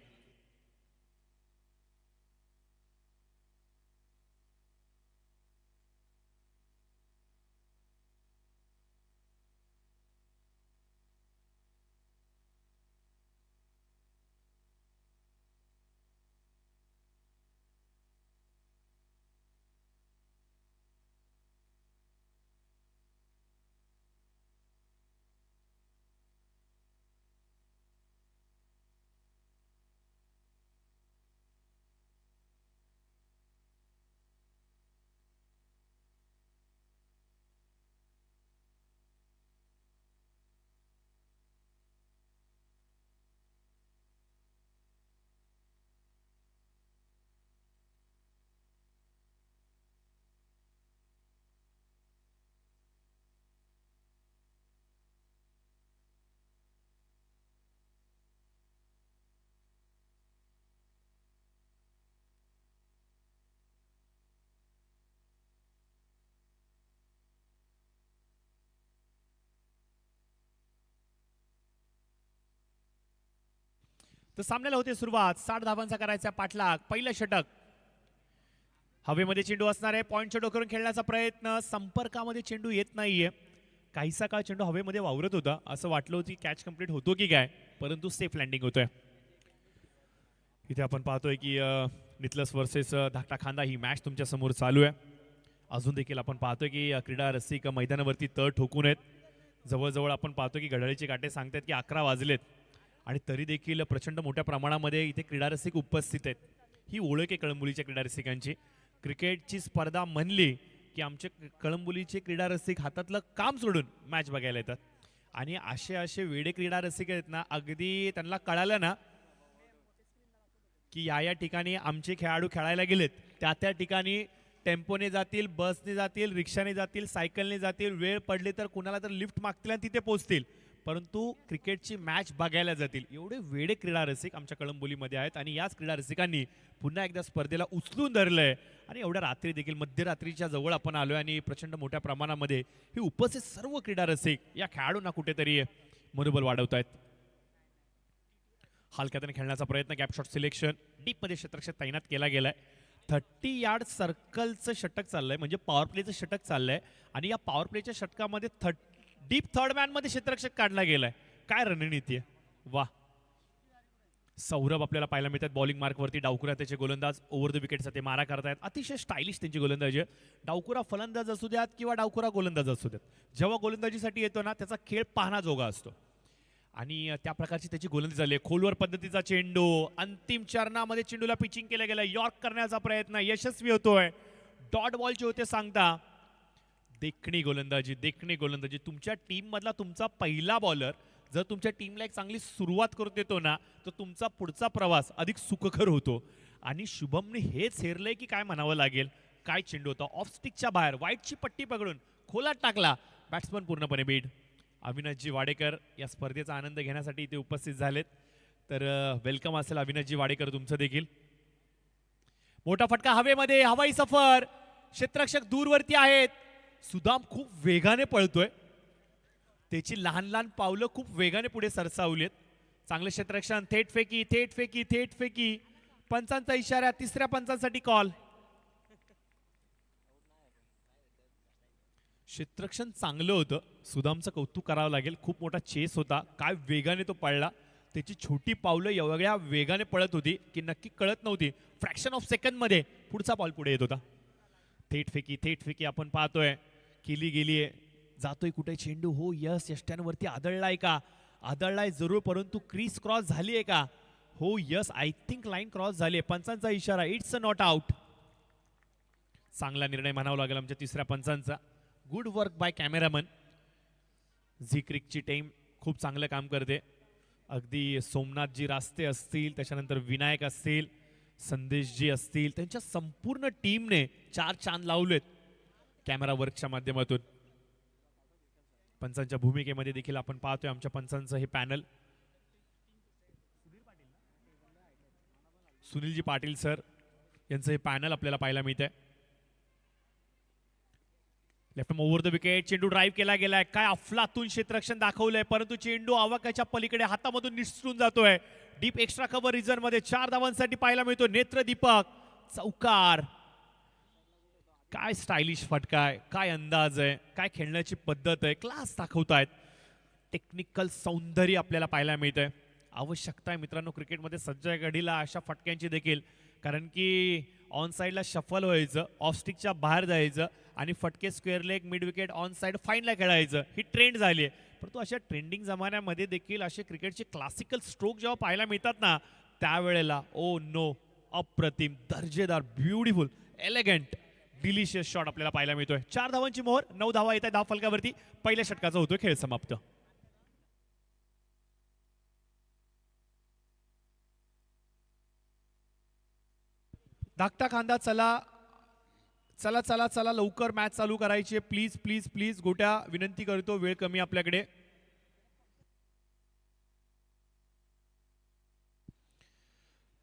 तर सामन्याला होते सुरुवात. 60 धावांचा करायचा पाठलाग. पहिलं षटक. हवेमध्ये चेंडू असणार आहे. पॉईंटच्या डोक्यावरून खेळण्याचा प्रयत्न. संपर्कामध्ये चेंडू येत नाहीये. काहीसा काळ चेंडू हवेमध्ये वावरत होता. असं वाटलं होतं की कॅच कंप्लीट होतो की काय, परंतु सेफ लँडिंग होतोय. इथे आपण पाहतोय की नितलस वर्सेस धाकटा खांदा ही मॅच तुमच्या समोर चालू आहे. अजून देखील आपण पाहतोय की क्रीडा रसिक मैदानावरती तळ ठोकून आहेत. जवळजवळ आपण पाहतो की घड्याळीचे काटे सांगतात की 11 वाजलेत आणि तरी देखील प्रचंड मोठ्या प्रमाणामध्ये इथे क्रीडा रसिक उपस्थित आहेत. ही ओळख आहे कळंबोलीच्या क्रीडा रसिकांची. क्रिकेटची स्पर्धा म्हणली की आमचे कळंबोलीचे क्रीडा रसिक हातातलं काम सोडून मॅच बघायला येतात. आणि असे असे वेडे क्रीडा रसिक आहेत ना, अगदी त्यांना कळालं ना की या ठिकाणी आमचे खेळाडू खेळायला गेलेत, त्या ठिकाणी टेम्पोने जातील, बसने जातील, रिक्षाने जातील, सायकलने जातील, वेळ पडली तर कुणाला तर लिफ्ट मागतील आणि तिथे पोहोचतील, परंतु क्रिकेटची मॅच बघायला जातील. एवढे वेडे क्रीडा रसिक आमच्या कळंबोलीमध्ये आहेत. आणि याच क्रीडा रसिकांनी पुन्हा एकदा स्पर्धेला उचलून धरलंय. आणि एवढ्या रात्री देखील मध्यरात्रीच्या जवळ आपण आलोय आणि प्रचंड मोठ्या प्रमाणामध्ये हे उपस्थित सर्व क्रीडा रसिक या खेळाडूंना कुठेतरी मनोबल वाढवत आहेत. हलक्याने खेळण्याचा प्रयत्न. Gap shot selection. डीपमध्ये क्षेत्ररक्षक तैनात केला गेलाय. 30 यार्ड सर्कलचं षटक चाललंय, म्हणजे पॉवर प्लेचं षटक चाललंय. आणि या पॉवर प्लेच्या षटकामध्ये डीप थर्ड मॅन मध्ये क्षेत्ररक्षक काढला गेलाय. काय रणनीती आहे, वा. सौरभ आपल्याला पाहायला मिळतात बॉलिंग मार्कवरती. डावकुरा त्याचे गोलंदाज ओव्हर द विकेटचा ते मारा करतायत. अतिशय स्टायलिश त्यांची गोलंदाजी आहे. डावकुरा फलंदाज असू द्यात किंवा डावकुरा गोलंदाज असू द्यात, जेव्हा गोलंदाजीसाठी येतो ना त्याचा खेळ पाहण्याजोगा असतो. आणि त्या प्रकारची त्याची गोलंदाजी झाली. खोलवर पद्धतीचा चेंडू. अंतिम चरणामध्ये चेंडूला पिचिंग केलं गेलं. यॉर्क करण्याचा प्रयत्न यशस्वी होतोय. डॉट बॉलचे होते सांगता. देखणी गोलंदाजी, देखणी गोलंदाजी. तुमच्या टीम मधला तुमचा पहिला बॉलर जर तुमच्या टीमला एक चांगली सुरुवात करून देतो ना, तर तुमचा पुढचा प्रवास अधिक सुखकर होतो. आणि शुभमने हेच हेरलंय की काय म्हणावं लागेल. काय चेंडू होता, ऑफ स्टिकच्या बाहेर व्हाईटची पट्टी पकडून खोलात टाकला. बॅट्समन पूर्णपणे बीड. अविनाशजी वाडेकर या स्पर्धेचा आनंद घेण्यासाठी इथे उपस्थित झालेत. तर वेलकम असेल अविनाशजी वाडेकर तुमचं देखील. मोठा फटका हवेमध्ये. हवाई सफर. क्षेत्ररक्षक दूरवरती आहेत. सुदाम खूप वेगाने पळतोय. त्याची लहान लहान पावलं खूप वेगाने पुढे सरसावलीत. चांगले क्षेत्ररक्षण. थेट फेकी, थेट फेकी, थेट फेकी. पंचांचा इशारा. तिसऱ्या पंचांसाठी कॉल. क्षेत्ररक्षण चांगलं होतं. सुदामचं कौतुक करावं लागेल. खूप मोठा चेस होता. काय वेगाने तो पळला. त्याची छोटी पावलं एवढ्या वेगाने पळत होती की नक्की कळत नव्हती. फ्रॅक्शन ऑफ सेकंड मध्ये पुढचा बॉल पुढे येत होता. थेट फेकी, थेट फेकी आपण पाहतोय. केली गेलीये. जातोय कुठे चेंडू. हो यस, यष्ट्यांवरती आदळलाय का? आदळलाय जरूर, परंतु क्रीज क्रॉस झाली आहे का? हो yes, I think line cross झाली आहे. पंचांचा इशारा. It's a not out. चांगला निर्णय म्हणावा लागेल आमच्या तिसऱ्या पंचांचा. Good work by cameraman. Zee क्रिकची टीम खूप चांगलं काम करते. अगदी सोमनाथजी रास्ते असतील, त्याच्यानंतर विनायक असतील, संदेशजी असतील, त्यांच्या संपूर्ण टीमने 4 चांद लावलेत कॅमेरा वर्कच्या माध्यमातून. पंचांच्या भूमिकेमध्ये देखील आपण पाहतोय आमच्या पंचांचं हे पॅनल. सुनीलजी पाटील सर यांचं हे पॅनल आपल्याला पाहायला मिळतंय. लेफ्ट ओव्हर द विकेट, चेंडू ड्राईव्ह केला गेलाय. काय अफलातून क्षेत्ररक्षण दाखवलंय, परंतु चेंडू आवाकाच्या पलीकडे हातामधून निसटून जातोय. डीप एक्स्ट्रा कव्हर रिझन मध्ये 4 धावांसाठी पाहायला मिळतो. नेत्रदीपक चौकार. काय स्टायलिश फटका आहे, काय अंदाज आहे, काय खेळण्याची पद्धत आहे, क्लास दाखवतायत. टेक्निकल सौंदर्य आपल्याला पाहायला मिळतंय. आवश्यकता आहे मित्रांनो क्रिकेटमध्ये सज्ज घडीला अशा फटक्यांची देखील, कारण की ऑन साईडला शफल व्हायचं, ऑफ स्टिकच्या बाहेर जायचं आणि फटके square leg, mid wicket, on side फाईनला खेळायचं, ही ट्रेंड झाली आहे. परंतु अशा ट्रेंडिंग जमान्यामध्ये देखील असे क्रिकेटचे क्लासिकल स्ट्रोक जेव्हा पाहायला मिळतात ना, त्यावेळेला ओ नो, अप्रतिम, दर्जेदार, ब्युटिफुल, एलिगंट, डिलिशियस शॉट आपल्याला पाहायला मिळतोय. 4 धावांची मोहर, 9 धावा येत आहे धाव फलकावरती. पहिल्या षटकाचा होतोय खेळ समाप्त. धाकटा खांदा, चला चला चला चला, लवकर मॅच चालू करायची आहे. प्लीज प्लीज प्लीज गोट्या, विनंती करतो, वेळ कमी आपल्याकडे.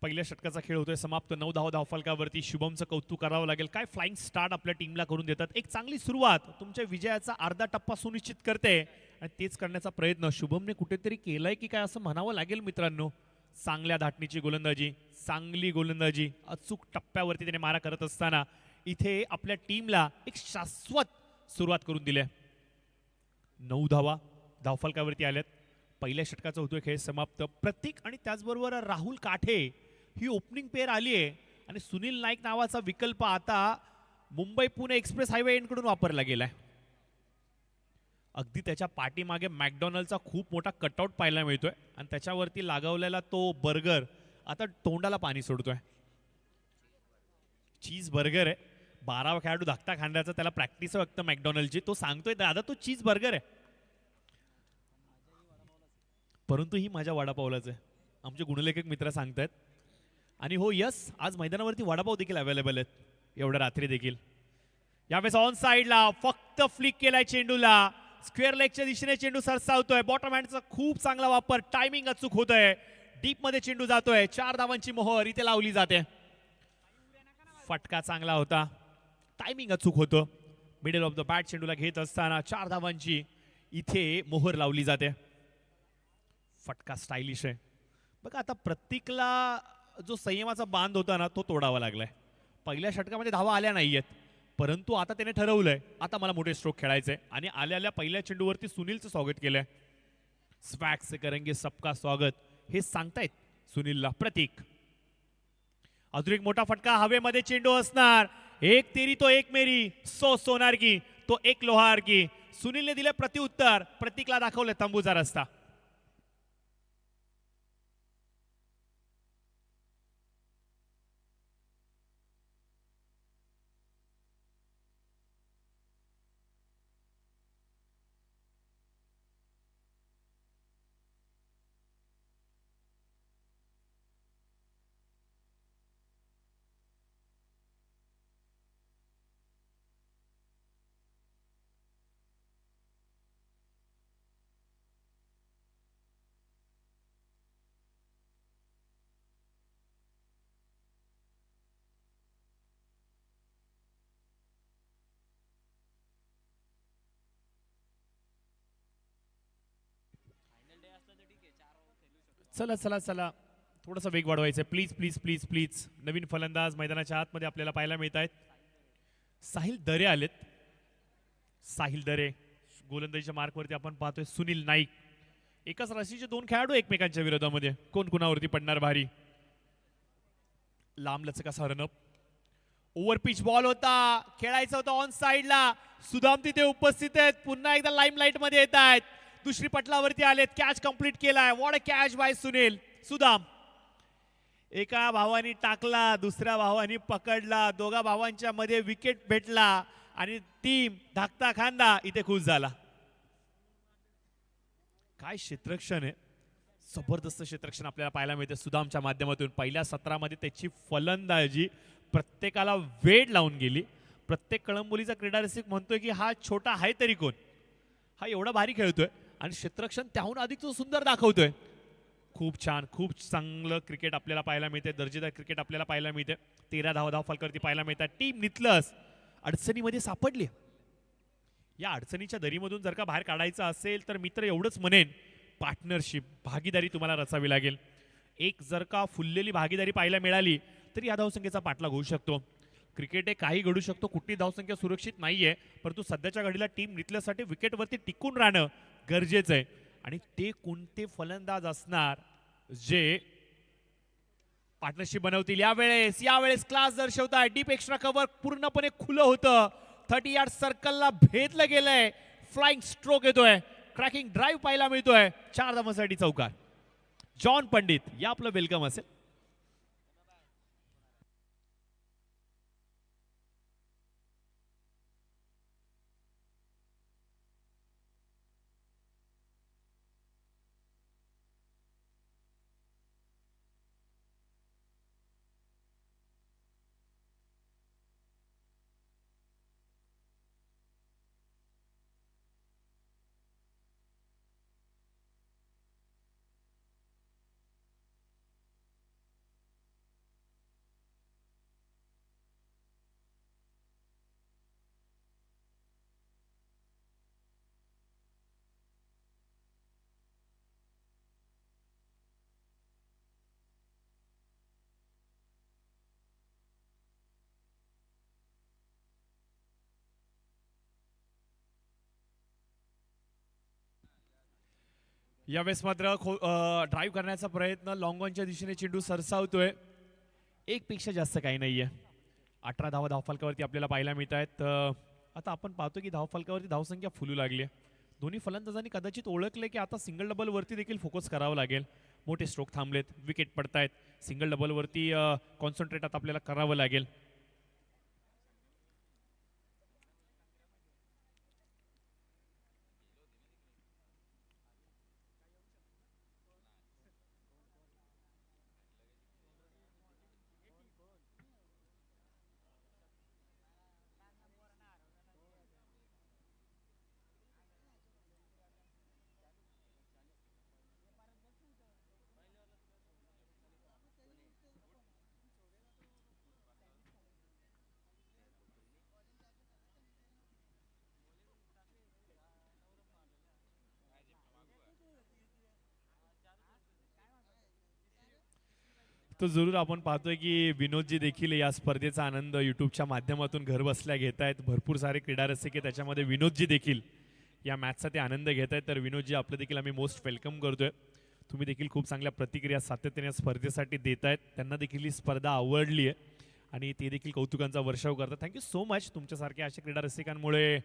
पहिल्या षटकाचा खेळ होतोय समाप्त. 9 धावा धावफलकावरती. शुभमचं कौतुक करावं लागेल. काय फ्लाइंग स्टार्ट आपल्या टीमला करून देतात. एक चांगली सुरुवात तुमच्या विजयाचा अर्धा टप्पा सुनिश्चित करते आणि तेच करण्याचा प्रयत्न शुभमने कुठेतरी केलाय की काय असं म्हणावं लागेल मित्रांनो. चांगल्या धाटणीची गोलंदाजी, चांगली गोलंदाजी, अचूक टप्प्यावरती त्याने मारा करत असताना इथे आपल्या टीमला एक शाश्वत सुरुवात करून दिली. 9 धावा धावफलकावरती आल्यात. पहिल्या षटकाचा होतोय खेळ समाप्त. प्रतीक आणि त्याचबरोबर राहुल काठे ही ओपनिंग पेअर आली आहे आणि सुनील नाईक नावाचा विकल्प आता मुंबई पुणे एक्सप्रेस हायवे एंडकडून वापरला गेलाय. अगदी त्याच्या पाठीमागे मॅकडॉनल्डचा खूप मोठा कटआउट पाहायला मिळतोय आणि त्याच्यावरती लागवलेला तो बर्गर आता तोंडाला पाणी सोडतोय. चीज बर्गर आहे. 12वा खेळाडू धाकटा खांद्याचा, त्याला प्रॅक्टिस आहे फक्त मॅकडॉनल्डची. तो सांगतोय दादा तो चीज बर्गर आहे, परंतु ही माझ्या वडापावलाच आहे, आमचे गुणलेखक मित्र सांगतायत. आणि हो यस, आज मैदानावरती वडापाव देखील अवेलेबल आहेत एवढ्या रात्री देखील. यावेळेस ऑन साइडला फक्त फ्लिक केलाय चेंडूला. स्क्वेअर लेगच्या दिशेने चेंडू सरसावतोय. बॉटम हँडचा खूप चांगला वापर, टायमिंग अचूक होतोय. डीप मध्ये चेंडू जातोय. 4 धावांची मोहर इथे लावली जाते. फटका चांगला होता, टायमिंग अचूक होतं. मिडल ऑफ द बॅट चेंडूला घेत असताना 4 धावांची इथे मोहर लावली जाते. फटका स्टायलिश आहे बघा. आता प्रत्येकला जो संयमाचा बांध होता ना तो तोडावा लागलाय. पहिल्या षटकामध्ये धावा आल्या नाहीयेत, परंतु आता त्याने ठरवलंय आता मला मोठे स्ट्रोक खेळायचे आणि आल्या पहिल्या चेंडूवरती सुनीलचं स्वागत केलंय. स्वॅग से करेंगे सबका स्वागत हे सांगतायत सुनीलला प्रतीक. अजून एक मोठा फटका हवेमध्ये, चेंडू असणार. एक तेरी तो एक मेरी, 100 सोनार की तो एक लोहार की. सुनीलने दिले प्रत्युत्तर, प्रतीकला दाखवले तंबूचा रस्ता. चला चला चला, थोडासा वेग वाढवायचा आहे प्लीज प्लीज प्लीज प्लीज. नवीन फलंदाज मैदानाच्या आतमध्ये आपल्याला पाहायला मिळत आहेत. साहिल दरे आलेत. साहिल दरे गोलंदाजीच्या मार्कवरती आपण पाहतोय. सुनील नाईक. एकाच राशीचे 2 खेळाडू एकमेकांच्या विरोधामध्ये. कोण कुणावरती पडणार भारी. लांब लचकासा रनअप. ओव्हर पिच बॉल होता, खेळायचा होता ऑन साइडला. सुदाम तिथे उपस्थित आहेत, पुन्हा एकदा लाईमलाईट मध्ये येत आहेत. दुसरी पटलावरती आलेत. कॅच कंप्लीट केलाय. What a catch by Sunil. Sudam एका भावानी टाकला, दुसऱ्या भावानी पकडला, दोघा भावांच्या मध्ये विकेट भेटला आणि टीम धाकटा खांदा इथे खुश झाला. काय क्षेत्ररक्षण आहे, जबरदस्त क्षेत्ररक्षण आपल्याला पाहायला मिळते सुदामच्या माध्यमातून. पहिल्या सत्रामध्ये त्याची फलंदाजी प्रत्येकाला वेड लावून गेली. प्रत्येक कळंबोलीचा क्रीडा रसिक म्हणतोय की हा छोटा आहे तरी कोण, हा एवढा भारी खेळतोय आणि क्षेत्ररक्षण त्याहून अधिक तो सुंदर दाखवतोय. खूप छान, खूप चांगलं क्रिकेट आपल्याला पाहायला मिळते, दर्जेदार क्रिकेट आपल्याला पाहायला मिळते. 13 धावा फलकावरती पाहायला मिळतात. टीम नितलस अडचणीमध्ये सापडली. या अडचणीच्या दरीमधून जर का बाहेर काढायचं असेल तर मित्र एवढंच म्हणेन, पार्टनरशिप, भागीदारी तुम्हाला रचावी लागेल. एक जर का फुललेली भागीदारी पाहायला मिळाली तर या धावसंख्येचा पाठलाग होऊ शकतो. क्रिकेट हे काही घडू शकतो, कुठली धावसंख्या सुरक्षित नाहीये, परंतु सध्याच्या घडीला टीम नितल्यासाठी विकेटवरती टिकून राहणं गरजेचं आहे. आणि ते कोणते फलंदाज असणार जे पार्टनरशिप बनवतील यावेळेस क्लास दर्शवताय. डीप एक्स्ट्रा कव्हर पूर्णपणे खुलं होतं. 30 यार्ड सर्कलला भेदलं गेलंय. फ्लाइंग स्ट्रोक येतोय, क्रॅकिंग ड्राईव्ह पाहायला मिळतोय. 4 धावांसाठी चौकार. जॉन पंडित या आपलं वेलकम असेल. यावेळेस मात्र ड्राईव्ह करण्याचा प्रयत्न, लॉंग ऑनच्या दिशेने चेंडू सरसावतोय. एक पेक्षा जास्त काही नाहीये. 18 धावा धावफलकावरती आपल्याला पाहायला मिळत आहेत. आता आपण पाहतो की धावफलकावरती धावसंख्या फुलू लागली आहे. दोन्ही फलंदाजांनी कदाचित ओळखले की आता सिंगल डबल वरती देखील फोकस करावं लागेल. मोठे स्ट्रोक थांबलेत, विकेट पडतायत. सिंगल डबल वरती कॉन्सन्ट्रेट आता आपल्याला करावं लागेल. तो जरूर आपण पाहतोय की विनोदजी देखील या स्पर्धेचा आनंद युट्यूबच्या माध्यमातून घर बसल्या घेत आहेत. भरपूर सारे क्रीडा रसिक आहे, त्याच्यामध्ये विनोदजी देखील या मॅचचा ते आनंद घेत आहेत. तर विनोदजी आपलं देखील आम्ही मोस्ट वेलकम करतोय. तुम्ही देखील खूप चांगल्या प्रतिक्रिया सातत्याने स्पर्धेसाठी देत आहेत. त्यांना देखील ही स्पर्धा आवडली आहे आणि ते देखील कौतुकांचा वर्षाव करतात. Thank you so much. तुमच्यासारख्या अशा क्रीडा रसिकांमुळे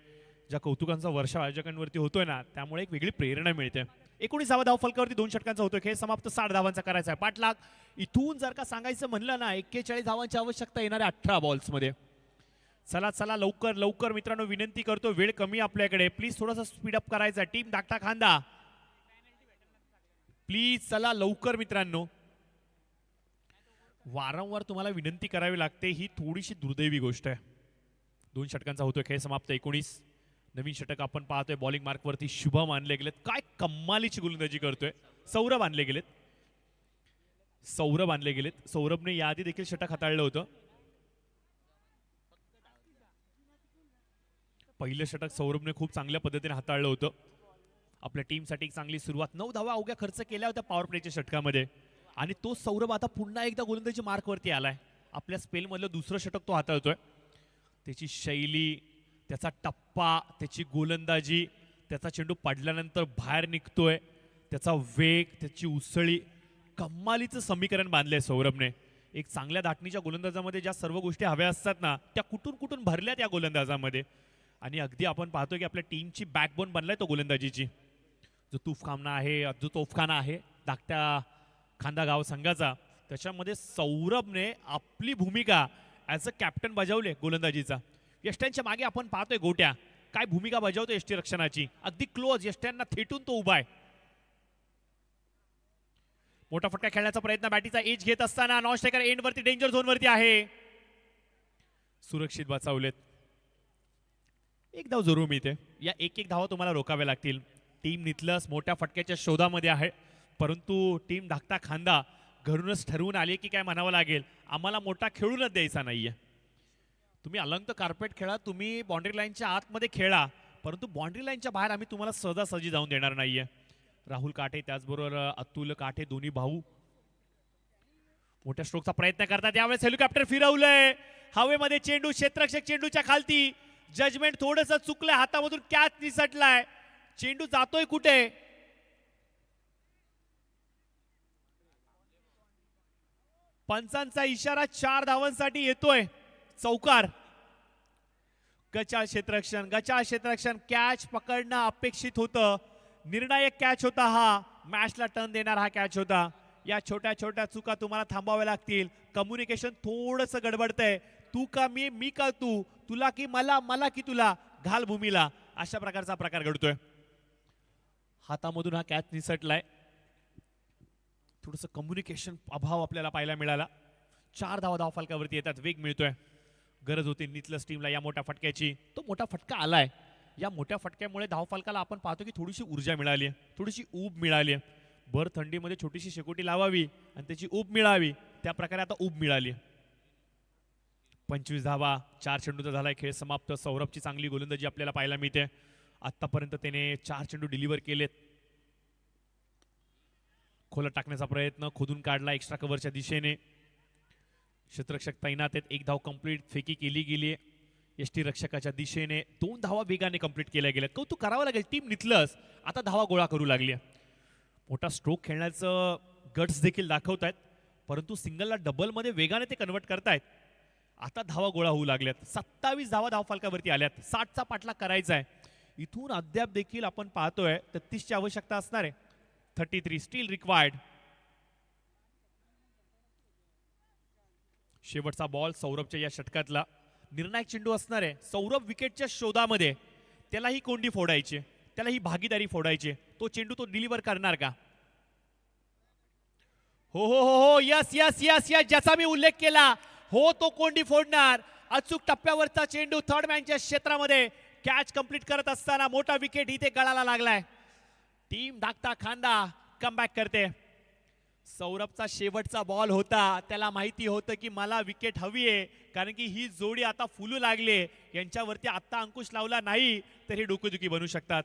ज्या कौतुकांचा वर्षाव आयोजकांवरती होतोय ना, त्यामुळे एक वेगळी प्रेरणा मिळते. 19 धावा फलकावरती 2 षटकांचा होतोय. खेळ समाप्त. 60 धावांचा करायचा आहे पाठलाग. इथून जर का सांगायचं म्हणलं ना, 41 धावांची आवश्यकता येणाऱ्या 18 बॉल्स मध्ये. चला चला लवकर लवकर मित्रांनो, विनंती करतो, वेळ कमी आपल्याकडे. प्लीज थोडासा स्पीडअप करायचा. टीम धाकटा खांदा प्लीज चला लवकर मित्रांनो. वारंवार तुम्हाला विनंती करावी लागते, ही थोडीशी दुर्दैवी गोष्ट आहे. 2 षटकांचा होतोय. खेळ समाप्त. 19. नवीन षटक आपण पाहतोय. बॉलिंग मार्क वरती शुभम आणले गेलेत. काय कमालीची गोलंदाजी करतोय. सौरभ आणले गेलेत. सौरभने याआधी देखील षटक हाताळलं होतं. पहिलं षटक सौरभने खूप चांगल्या पद्धतीने हाताळलं होतं. आपल्या टीमसाठी एक चांगली सुरुवात. 9 धावा अवघ्या खर्च केल्या होत्या पॉवर प्लेच्या षटकामध्ये आणि तो सौरभ आता पुन्हा एकदा गोलंदाजी मार्क वरती आलाय. आपल्या स्पेल मधलं दुसरं षटक तो हाताळतोय. त्याची शैली, त्याचा टप्पा, त्याची गोलंदाजी, त्याचा चेंडू पडल्यानंतर बाहेर निघतोय, त्याचा वेग, त्याची उसळी, कमालीचं समीकरण बांधलंय सौरभने. एक चांगल्या धाटणीच्या गोलंदाजामध्ये ज्या सर्व गोष्टी हव्या असतात ना, त्या कुठून कुठून भरल्यात या गोलंदाजामध्ये. आणि अगदी आपण पाहतोय की आपल्या टीमची बॅकबोन बनलाय तो गोलंदाजीची. जो तोफखाना आहे धाकट्या खांदा गाव संघाचा, त्याच्यामध्ये सौरभने आपली भूमिका ॲज अ कॅप्टन बजावले गोलंदाजीचा. यष्ट्यांच्या मागे आपण पाहतोय गोट्या काय भूमिका बजावतो यष्टी रक्षणाची, अगदी क्लोज यष्ट्यांना थेटून तो उभा आहे. मोठा फटका खेळण्याचा प्रयत्न बॅटीचा एज घेत असताना नॉन स्ट्रायकर एंड वरती डेंजर झोन वरती आहे, सुरक्षित बचावलेत. एक धाव जरूर मिळते. या एक धावा तुम्हाला रोखाव्या लागतील. टीम नितलस मोठ्या फटक्याच्या शोधामध्ये आहे, परंतु टीम धाकटा खांदा घरूनच ठरवून आली की काय म्हणावं लागेल, आम्हाला मोठा खेळूनच द्यायचा नाहीये. तुम्ही अलंग कार्पेट खेळा, तुम्ही बाउंड्री लाईनच्या आतमध्ये खेळा, परंतु बाउंड्री लाईनच्या बाहेर आम्ही तुम्हाला सहजासहजी जाऊन देणार नाहीये. राहुल काठे त्याचबरोबर अतुल काठे दोन्ही भाऊ मोठ्या स्ट्रोकचा प्रयत्न करतात. यावेळेस हेलिकॉप्टर फिरवलंय हवेमध्ये, चेंडू क्षेत्ररक्षक चेंडूच्या खालती. जजमेंट थोडंसं चुकलंय, हातामधून कॅच निसटलाय. चेंडू जातोय कुठे? पंचांचा इशारा 4 धावांसाठी येतोय. चौकार. गचाळ क्षेत्ररक्षण कॅच पकडणं अपेक्षित होतं. निर्णायक कॅच होता हा, मॅचला टर्न देणार हा कॅच होता. या छोट्या छोट्या चुका तुम्हाला थांबाव्या लागतील. कम्युनिकेशन थोडंसं गडबडतंय. तू का मी का तू, तुला की मला की तुला, घाल भूमीला, अशा प्रकारचा प्रकार घडतोय. हातामधून हा कॅच निसटलाय. थोडंसं कम्युनिकेशन अभाव आपल्याला पाहायला मिळाला. 4 धावा फलकावरती येतात, वेग मिळतोय. गरज होती नितलस टीमला या मोठ्या फटक्याची. तो मोठा फटका आलाय. या मोठ्या फटक्यामुळे धावफलकाला आपण पाहतो की थोडीशी ऊर्जा मिळाली आहे, थोडीशी ऊब मिळाली आहे. भर थंडीमध्ये छोटीशी शेकोटी लावावी आणि त्याची ऊब मिळावी, त्या प्रकारे आता ऊब मिळाली. 25 धावा, 4 चेंडूचा झालाय खेळ समाप्त. सौरभची चांगली गोलंदाजी आपल्याला पाहायला मिळते. आतापर्यंत त्याने 4 चेंडू डिलिव्हर केलेत. खोलत टाकण्याचा प्रयत्न, खोदून काढला एक्स्ट्रा कव्हरच्या दिशेने. क्षेत्ररक्षक तैनात आहेत. 1 धाव कंप्लीट, फेकी केली गेली यष्टी रक्षकाच्या दिशेने. 2 धावा वेगाने कंप्लीट केल्या गेल्या. कौतुक करावं लागेल, टीम नितलस आता धावा गोळा करू लागली. मोठा स्ट्रोक खेळण्याचं गट्स देखील दाखवत आहेत, परंतु सिंगलला डबलमध्ये वेगाने ते कन्वर्ट करतायत. आता धावा गोळा होऊ लागल्यात. 27 धावा धावफलकावरती आल्यात. 60चा पाठलाग करायचा आहे. इथून अद्याप देखील आपण पाहतोय 33ची आवश्यकता असणार आहे. 33 स्टील रिक्वायर्ड. शेवटचा बॉल सौरभच्या या षटकातला. निर्णायक चेंडू असणार आहे. सौरभ विकेटच्या शोधामध्ये, त्याला ही कोंडी फोडायची, त्याला ही भागीदारी फोडायची. तो चेंडू तो डिलिव्हर करणार का? हो हो हो हो, यस यस यस यस, ज्याचा मी उल्लेख केला, हो तो कोंडी फोडणार. अचूक टप्प्यावरचा चेंडू थर्ड मॅनच्या क्षेत्रामध्ये कॅच कंप्लीट करत असताना मोठा विकेट इथे गळाला लागलाय. टीम धाकटा खांदा कमबॅक करते. सौरभचा शेवटचा बॉल होता, त्याला माहिती होतं की मला विकेट हवी आहे, कारण की ही जोडी आता फुलू लागले. यांच्यावरती आता अंकुश लावला नाही तर हे डोकेदुखी बनू शकतात.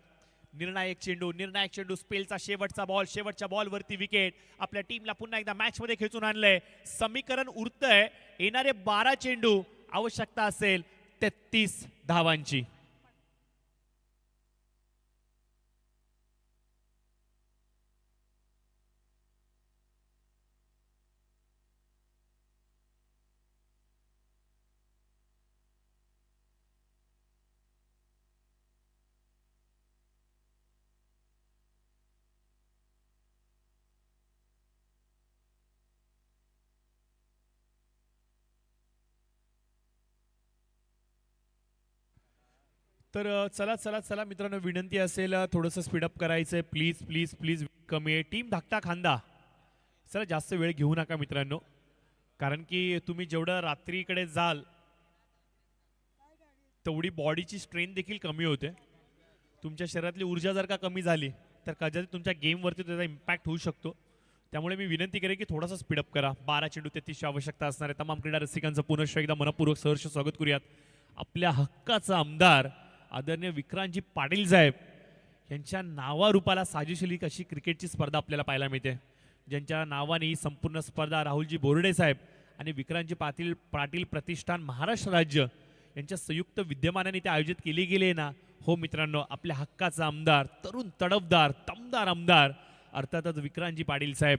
निर्णायक चेंडू, स्पेलचा शेवटचा बॉल, शेवटच्या बॉलवरती विकेट. आपल्या टीमला पुन्हा एकदा मॅच मध्ये खेचून आणलंय. समीकरण उरतंय येणारे 12 चेंडू, आवश्यकता असेल 33 धावांची. तर चला चला चला मित्रांनो, विनंती असेल थोडंसं स्पीडअप करायचंय. प्लीज प्लीज प्लीज कमी आहे. टीम धाकटा खांदा, चला जास्त वेळ घेऊ नका मित्रांनो, कारण की तुम्ही जेवढं रात्रीकडे जाल तेवढी बॉडीची स्ट्रेंथ देखील कमी होते. तुमच्या शरीरातली ऊर्जा जर का कमी झाली तर कदाचित तुमच्या गेमवरती त्याचा इम्पॅक्ट होऊ शकतो. त्यामुळे मी विनंती करेन की थोडासा स्पीडअप करा. 12 चेंडू 33ची आवश्यकता असणार आहे. तमाम क्रीडा रसिकांचं पुनश्च एकदा मनपूर्वक सहर्ष स्वागत करूयात. आपल्या हक्काचा आमदार आदरणीय विक्रांतजी पाटील साहेब यांच्या नावारूपाला साजेशील अशी क्रिकेटची स्पर्धा आपल्याला पाहायला मिळते, ज्यांच्या नावाने ही संपूर्ण स्पर्धा राहुलजी बोर्डे साहेब आणि विक्रांतजी पाटील प्रतिष्ठान महाराष्ट्र राज्य यांच्या संयुक्त विद्यमानाने ते आयोजित केली गेली ना. हो मित्रांनो, आपल्या हक्काचा आमदार, तरुण तडफदार दमदार आमदार अर्थातच विक्रांतजी पाटील साहेब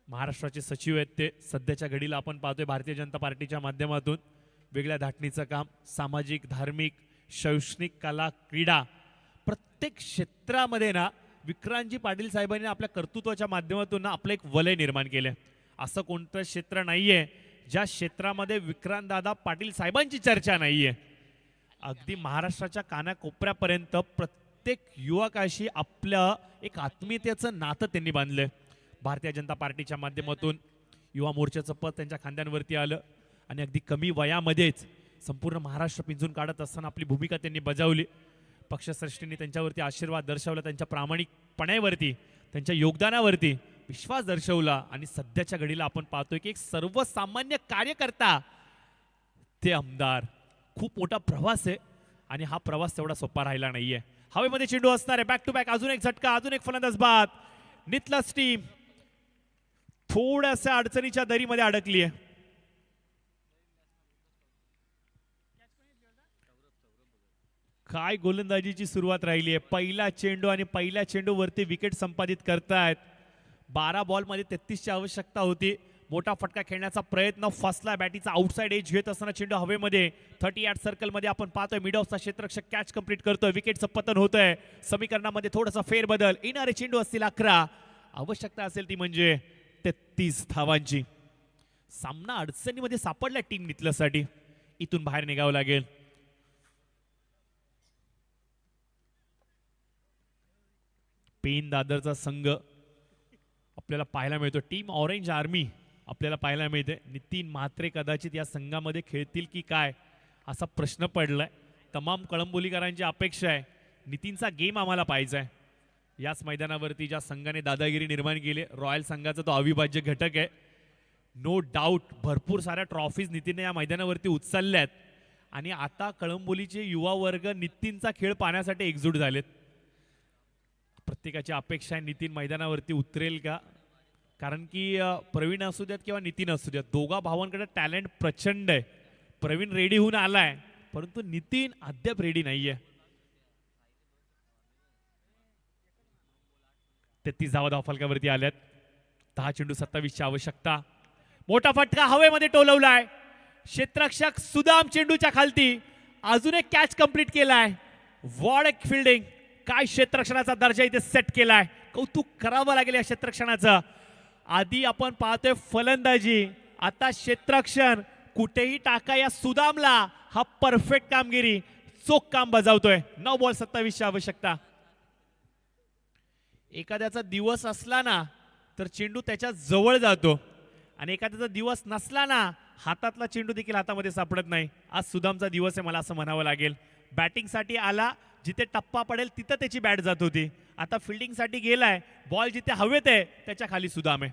महाराष्ट्राचे सचिव आहेत. ते सध्याच्या घडीला आपण पाहतोय भारतीय जनता पार्टीच्या माध्यमातून वेगळ्या धाटणीचं काम, सामाजिक, धार्मिक, शैक्षणिक, कला, क्रीडा प्रत्येक क्षेत्रामध्ये ना विक्रांतजी पाटील साहेबांनी आपल्या कर्तृत्वाच्या माध्यमातून ना आपलं एक वलय निर्माण केलंय. असं कोणतं क्षेत्र नाहीये ज्या क्षेत्रामध्ये विक्रांतदादा पाटील साहेबांची चर्चा नाहीये. अगदी महाराष्ट्राच्या कानाकोपऱ्यापर्यंत प्रत्येक युवकाशी आपलं एक आत्मीयतेचं नातं त्यांनी बांधलंय. भारतीय जनता पार्टीच्या माध्यमातून युवा मोर्चाचं पद त्यांच्या खांद्यांवरती आलं आणि अगदी कमी वयामध्येच संपूर्ण महाराष्ट्र पिंजून काढत असताना आपली भूमिका त्यांनी बजावली. पक्षश्रेष्ठींनी त्यांच्यावरती आशीर्वाद दर्शवला, त्यांच्या प्रामाणिकपणावरती, त्यांच्या योगदानावरती विश्वास दर्शवला आणि सध्याच्या घडीला आपण पाहतोय की एक सर्वसामान्य कार्यकर्ता ते आमदार. खूप मोठा प्रवास आहे आणि हा प्रवास तेवढा सोपा राहिला नाहीये. हवेमध्ये चेंडू असणार आहे, बॅक टू बॅक, अजून एक झटका, अजून एक फलंदाज बाद. नितलस टीम थोड्याशा अडचणीच्या दरीमध्ये अडकली आहे. काय गोलंदाजीची सुरुवात राहिली आहे. पहिला चेंडू आणि पहिल्या चेंडूवरती विकेट संपादित करतायत. 12 बॉलमध्ये 33ची आवश्यकता होती. मोठा फटका खेळण्याचा प्रयत्न फसला. बॅटीचा आउटसाइड एज घेत असताना चेंडू हवेमध्ये 38 सर्कलमध्ये आपण पाहतोय. मिड ऑफचा क्षेत्ररक्षक कॅच कंप्लीट करतोय. विकेटचं पतन होतंय. समीकरणामध्ये थोडासा फेरबदल. येणारे चेंडू असतील 11. आवश्यकता असेल ती म्हणजे 33 धावांची. सामना अडचणीमध्ये सापडला टीम नितलसाठी. इथून बाहेर निघावं लागेल. पेन दादरचा संघ आपल्याला पाहायला मिळतो. टीम ऑरेंज आर्मी आपल्याला पाहायला मिळते. नितीन म्हात्रे कदाचित या संघामध्ये खेळतील की काय असा प्रश्न पडलाय. तमाम कळंबोलीकरांची अपेक्षा आहे नितीनचा गेम आम्हाला पाहिजे आहे. याच मैदानावरती ज्या संघाने दादागिरी निर्माण केली, रॉयल संघाचा तो अविभाज्य घटक आहे. नो डाऊट भरपूर साऱ्या ट्रॉफीज नितीनने या मैदानावरती उचलल्यात आणि आता कळंबोलीचे युवा वर्ग नितीनचा खेळ पाहण्यासाठी एकजूट झालेत. प्रत्येकाची अपेक्षा आहे नितीन मैदानावरती उतरेल का, कारण की प्रवीण असू द्यात किंवा नितीन असू द्यात, दोघा भावांकडे टॅलेंट प्रचंड आहे. प्रवीण रेडी होऊन आलाय परंतु नितीन अद्याप रेडी नाहीये. 33 धावा धावफलकावरती आल्यात. 10 चेंडू 27ची आवश्यकता. मोठा फटका हवेमध्ये टोलवलाय. क्षेत्ररक्षक सुदाम चेंडूच्या खालती. अजून एक कॅच कंप्लीट केलाय. वॉड एक फिल्डिंग. काय क्षेत्ररक्षणाचा दर्जा इथे सेट केलाय. कौतुक करावं लागेल या क्षेत्ररक्षणाचं. आधी आपण पाहतोय फलंदाजी, आता क्षेत्ररक्षण. कुठेही टाका या सुदामला. हा परफेक्ट कामगिरी, चोख काम बजावतोय. 9 बॉल 27ची आवश्यकता. एखाद्याचा दिवस असला ना तर चेंडू त्याच्या जवळ जातो आणि एखाद्याचा दिवस नसला ना हातातला चेंडू देखील हातामध्ये सापडत नाही. आज सुदामचा दिवस आहे मला असं म्हणावं लागेल. बॅटिंगसाठी आला, जिथे टप्पा पडेल तिथं त्याची बॅट जात होती. आता फिल्डिंगसाठी गेलाय, बॉल जिथे हवेत आहे त्याच्या खाली सुदाम आहे.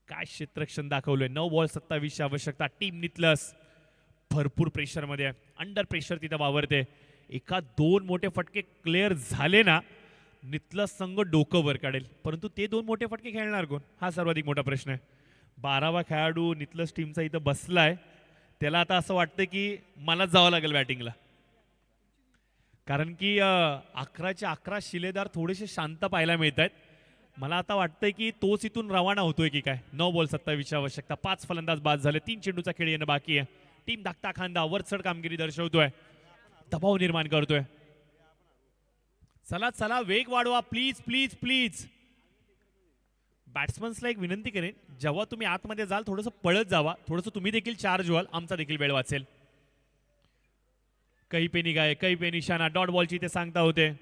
काय क्षेत्ररक्षण दाखवलंय. 9 बॉल 27ची आवश्यकता. टीम नितलस भरपूर प्रेशरमध्ये आहे. अंडर प्रेशर तिथं वावरते. एका 2 मोठे फटके क्लिअर झाले ना नितलस संघ डोकं वर काढेल, परंतु ते 2 मोठे फटके खेळणार कोण हा सर्वाधिक मोठा प्रश्न आहे. 12वा खेळाडू नितलस टीमचा इथं बसलाय. त्याला आता असं वाटतं की मलाच जावं लागेल बॅटिंगला, कारण की 11चे 11 शिलेदार थोडेसे शांत पाहायला मिळत आहेत. मला आता वाटतंय की तोच इथून रवाना होतोय की काय. 9 बॉल 27ची आवश्यकता. 5 फलंदाज बाद झाले. 3 चेंडूचा खेळ येणं बाकी आहे. टीम धाकटा खांदा वरचढ कामगिरी दर्शवतोय, दबाव निर्माण करतोय. चला चला वेग वाढवा प्लीज प्लीज प्लीज. बॅट्समन्सला एक विनंती करेन, जेव्हा तुम्ही आतमध्ये जाल थोडंसं पळत जावा, थोडंसं तुम्ही देखील चार्ज व्हाल, आमचा देखील वेळ वाचेल. कहीं पे निगाहे कहीं पे निशाणा. डॉट बॉलची ते सांगता होते.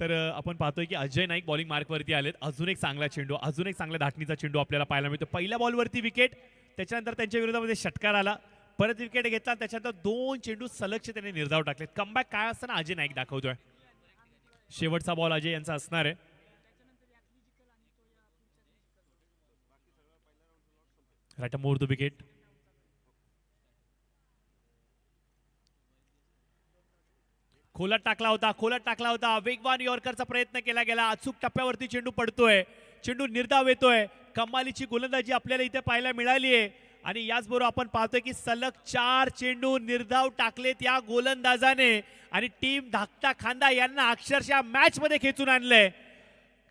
तर आपण पाहतोय की अजय नाईक बॉलिंग मार्कवरती आलेत. अजून एक चांगला चेंडू, अजून एक चांगला धाटणीचा चेंडू आपल्याला पाहायला मिळतो. पहिल्या बॉलवरती विकेट, त्याच्यानंतर त्यांच्या विरोधामध्ये षटकार आला, परत विकेट घेतला, त्याच्यानंतर 2 चेंडू सलगचे त्याने निर्धाव टाकलेत. कमबॅक काय असताना अजय नाईक दाखवतोय. शेवटचा बॉल अजय यांचा असणार आहे. Right more to wicket. खोलात टाकला होता. वेगवान यॉर्करचा प्रयत्न केला गेला. अचूक टप्प्यावरती चेंडू पडतोय. चेंडू निर्धाव येतोय. कमालीची गोलंदाजी आपल्याला इथे पाहायला मिळाली आहे. आणि याचबरोबर आपण पाहतोय की सलग 4 चेंडू निर्धाव टाकलेत या गोलंदाजाने आणि टीम धाकटा खांदा यांना अक्षरशः मॅच मध्ये खेचून आणलंय.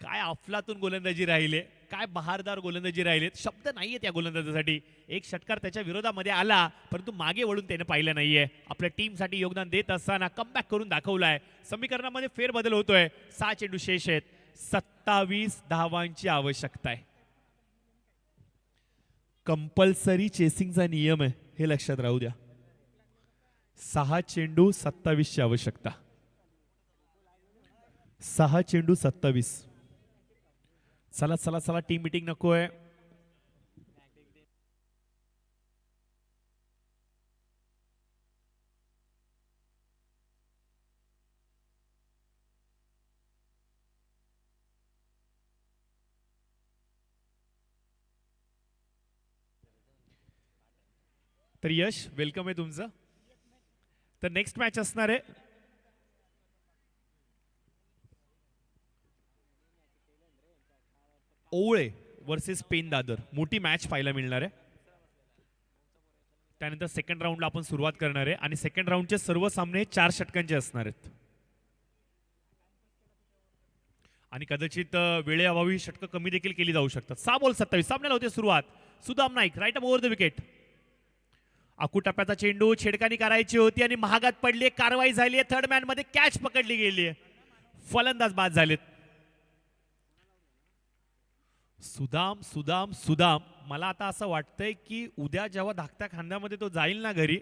काय अफलातून गोलंदाजी राहिले, काय बहारदार गोलंदाजी राहिलेत, शब्द नाहीयेत या गोलंदाजासाठी. एक षटकार त्याच्या विरोधामध्ये आला परंतु मागे वळून त्याने पाहिलं नाहीये. आपल्या टीमसाठी योगदान देत असताना कमबॅक करून दाखवलाय. समीकरणामध्ये फेरबदल होतोय. 6 चेंडू शेष आहेत, 27 धावांची आवश्यकता आहे. कंपल्सरी चेसिंगचा नियम आहे, हे लक्षात राहू द्या. 6 चेंडू 27 ची आवश्यकता. 6 चेंडू 27. चला चला चला, टीम मीटिंग नकोय. तर यश, वेलकम आहे तुमचं. तर नेक्स्ट मॅच असणार आहे ओवळे वर्सेस पेन दादर. मोठी मॅच पाहायला मिळणार आहे. त्यानंतर सेकंड राऊंडला आपण सुरुवात करणार आहे आणि सेकंड राऊंडचे सर्व सामने 4 षटकांचे असणार आहेत आणि कदाचित वेळेअभावी षटकं कमी देखील केली जाऊ शकतात. 6 बॉल 27. सामन्याला होते सुरुवात. Sudam Naik right up over the wicket. आकुटप्प्याचा चेंडू छेडखानी करायची होती आणि महागात पडली. कारवाई झाली आहे. थर्ड मॅन मध्ये कॅच पकडली गेली आहे. फलंदाज बाद झालेत. सुदाम सुदाम सुदाम, मला आता असं वाटतंय की उद्या जेव्हा धाकट्या खांद्यामध्ये तो जाईल ना घरी,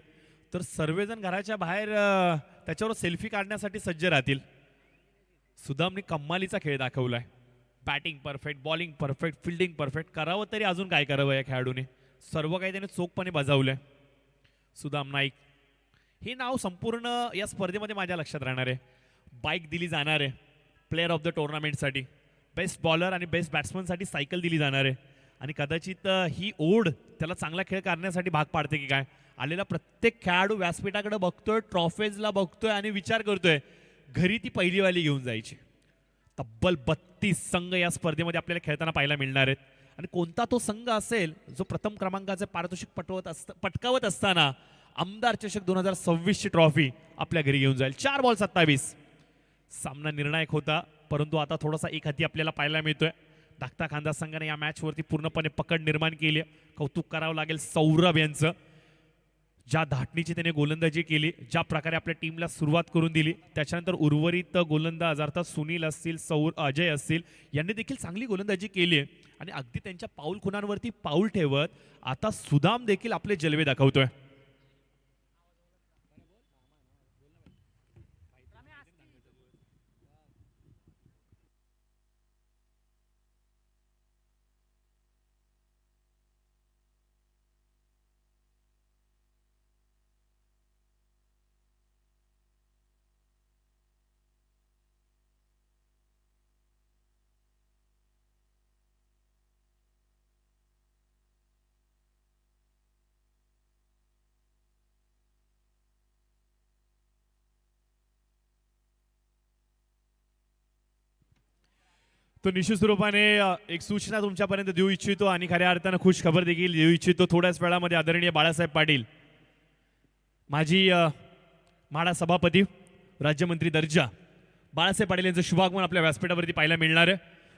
तर सर्वजण घराच्या बाहेर त्याच्यावर सेल्फी काढण्यासाठी सज्ज राहतील. सुदामने कम्मालीचा खेळ दाखवलाय. Batting perfect, bowling perfect, fielding perfect. करावं तरी अजून काय करावं या खेळाडूने. सर्व काही त्याने चोखपणे बजावलंय. सुदाम नाईक हे नाव संपूर्ण या स्पर्धेमध्ये माझ्या लक्षात राहणार आहे. बाईक दिली जाणार आहे प्लेअर ऑफ द टुर्नामेंटसाठी. बेस्ट बॉलर आणि बेस्ट बॅट्समनसाठी सायकल दिली जाणार आहे आणि कदाचित ही ओढ त्याला चांगला खेळ करण्यासाठी भाग पाडते की काय. आलेला प्रत्येक खेळाडू व्यासपीठाकडे बघतोय, ट्रॉफीजला बघतोय आणि विचार करतोय घरी ती पहिलीवाली घेऊन जायची. तब्बल 32 संघ या स्पर्धेमध्ये आपल्याला खेळताना पाहायला मिळणार आहेत आणि कोणता तो संघ असेल जो प्रथम क्रमांकाचे पारितोषिक पटकावत असताना आमदार चषक 2026 ची ट्रॉफी आपल्या घरी घेऊन जाईल. 4 बॉल 27. सामना निर्णायक होता परंतु आता थोडासा एक हाती आपल्याला पाहायला मिळतोय. धाकटा खांदा संघाने या मॅच वरती पूर्णपणे पकड निर्माण केली. कौतुक करावं लागेल सौरभ यांचं. ज्या धाटणीची त्याने गोलंदाजी केली, ज्या प्रकारे आपल्या टीमला सुरुवात करून दिली, त्याच्यानंतर उर्वरित गोलंदाज अर्थात सुनील असतील, अजय असतील यांनी देखील चांगली गोलंदाजी केली आहे आणि अगदी त्यांच्या पाऊल खुणांवरती पाऊल ठेवत आता सुदाम देखील आपले जलवे दाखवतोय. तो निश्चित स्वरूपाने एक सूचना तुमच्यापर्यंत देऊ इच्छितो आणि खऱ्या अर्थानं खुश खबर देखील देऊ इच्छितो. थोड्याच वेळामध्ये आदरणीय बाळासाहेब पाटील, माजी म्हाडा सभापती, राज्यमंत्री दर्जा बाळासाहेब पाटील यांचं शुभागमन आपल्या व्यासपीठावरती पाहायला मिळणार आहे.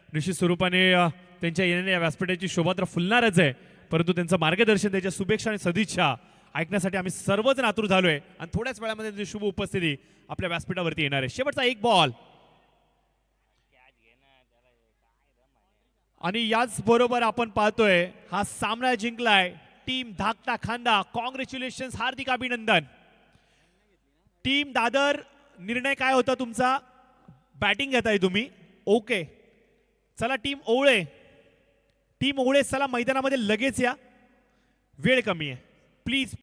निश्चित स्वरूपाने त्यांच्या येण्याने या व्यासपीठाची शोभा तर फुलणारच आहे, परंतु त्यांचं मार्गदर्शन, त्याच्या शुभेच्छा आणि सदिच्छा ऐकण्यासाठी आम्ही सर्वजण आतुर झालोय आणि थोड्याच वेळामध्ये त्यांची शुभ उपस्थिती आपल्या व्यासपीठावरती येणार आहे. शेवटचा एक बॉल आणि याच बरोबर आपण पाहतोय हा सामना जिंकलाय टीम धाकटा खांदा. कॉंग्रॅच्युलेशन्स, हार्दिक अभिनंदन. टीम दादर, निर्णय काय होता तुमचा? बॅटिंग घेताय तुम्ही, ओके. चला टीम ओवळे चला मैदानामध्ये लगेच या, वेळ कमी आहे प्लीज.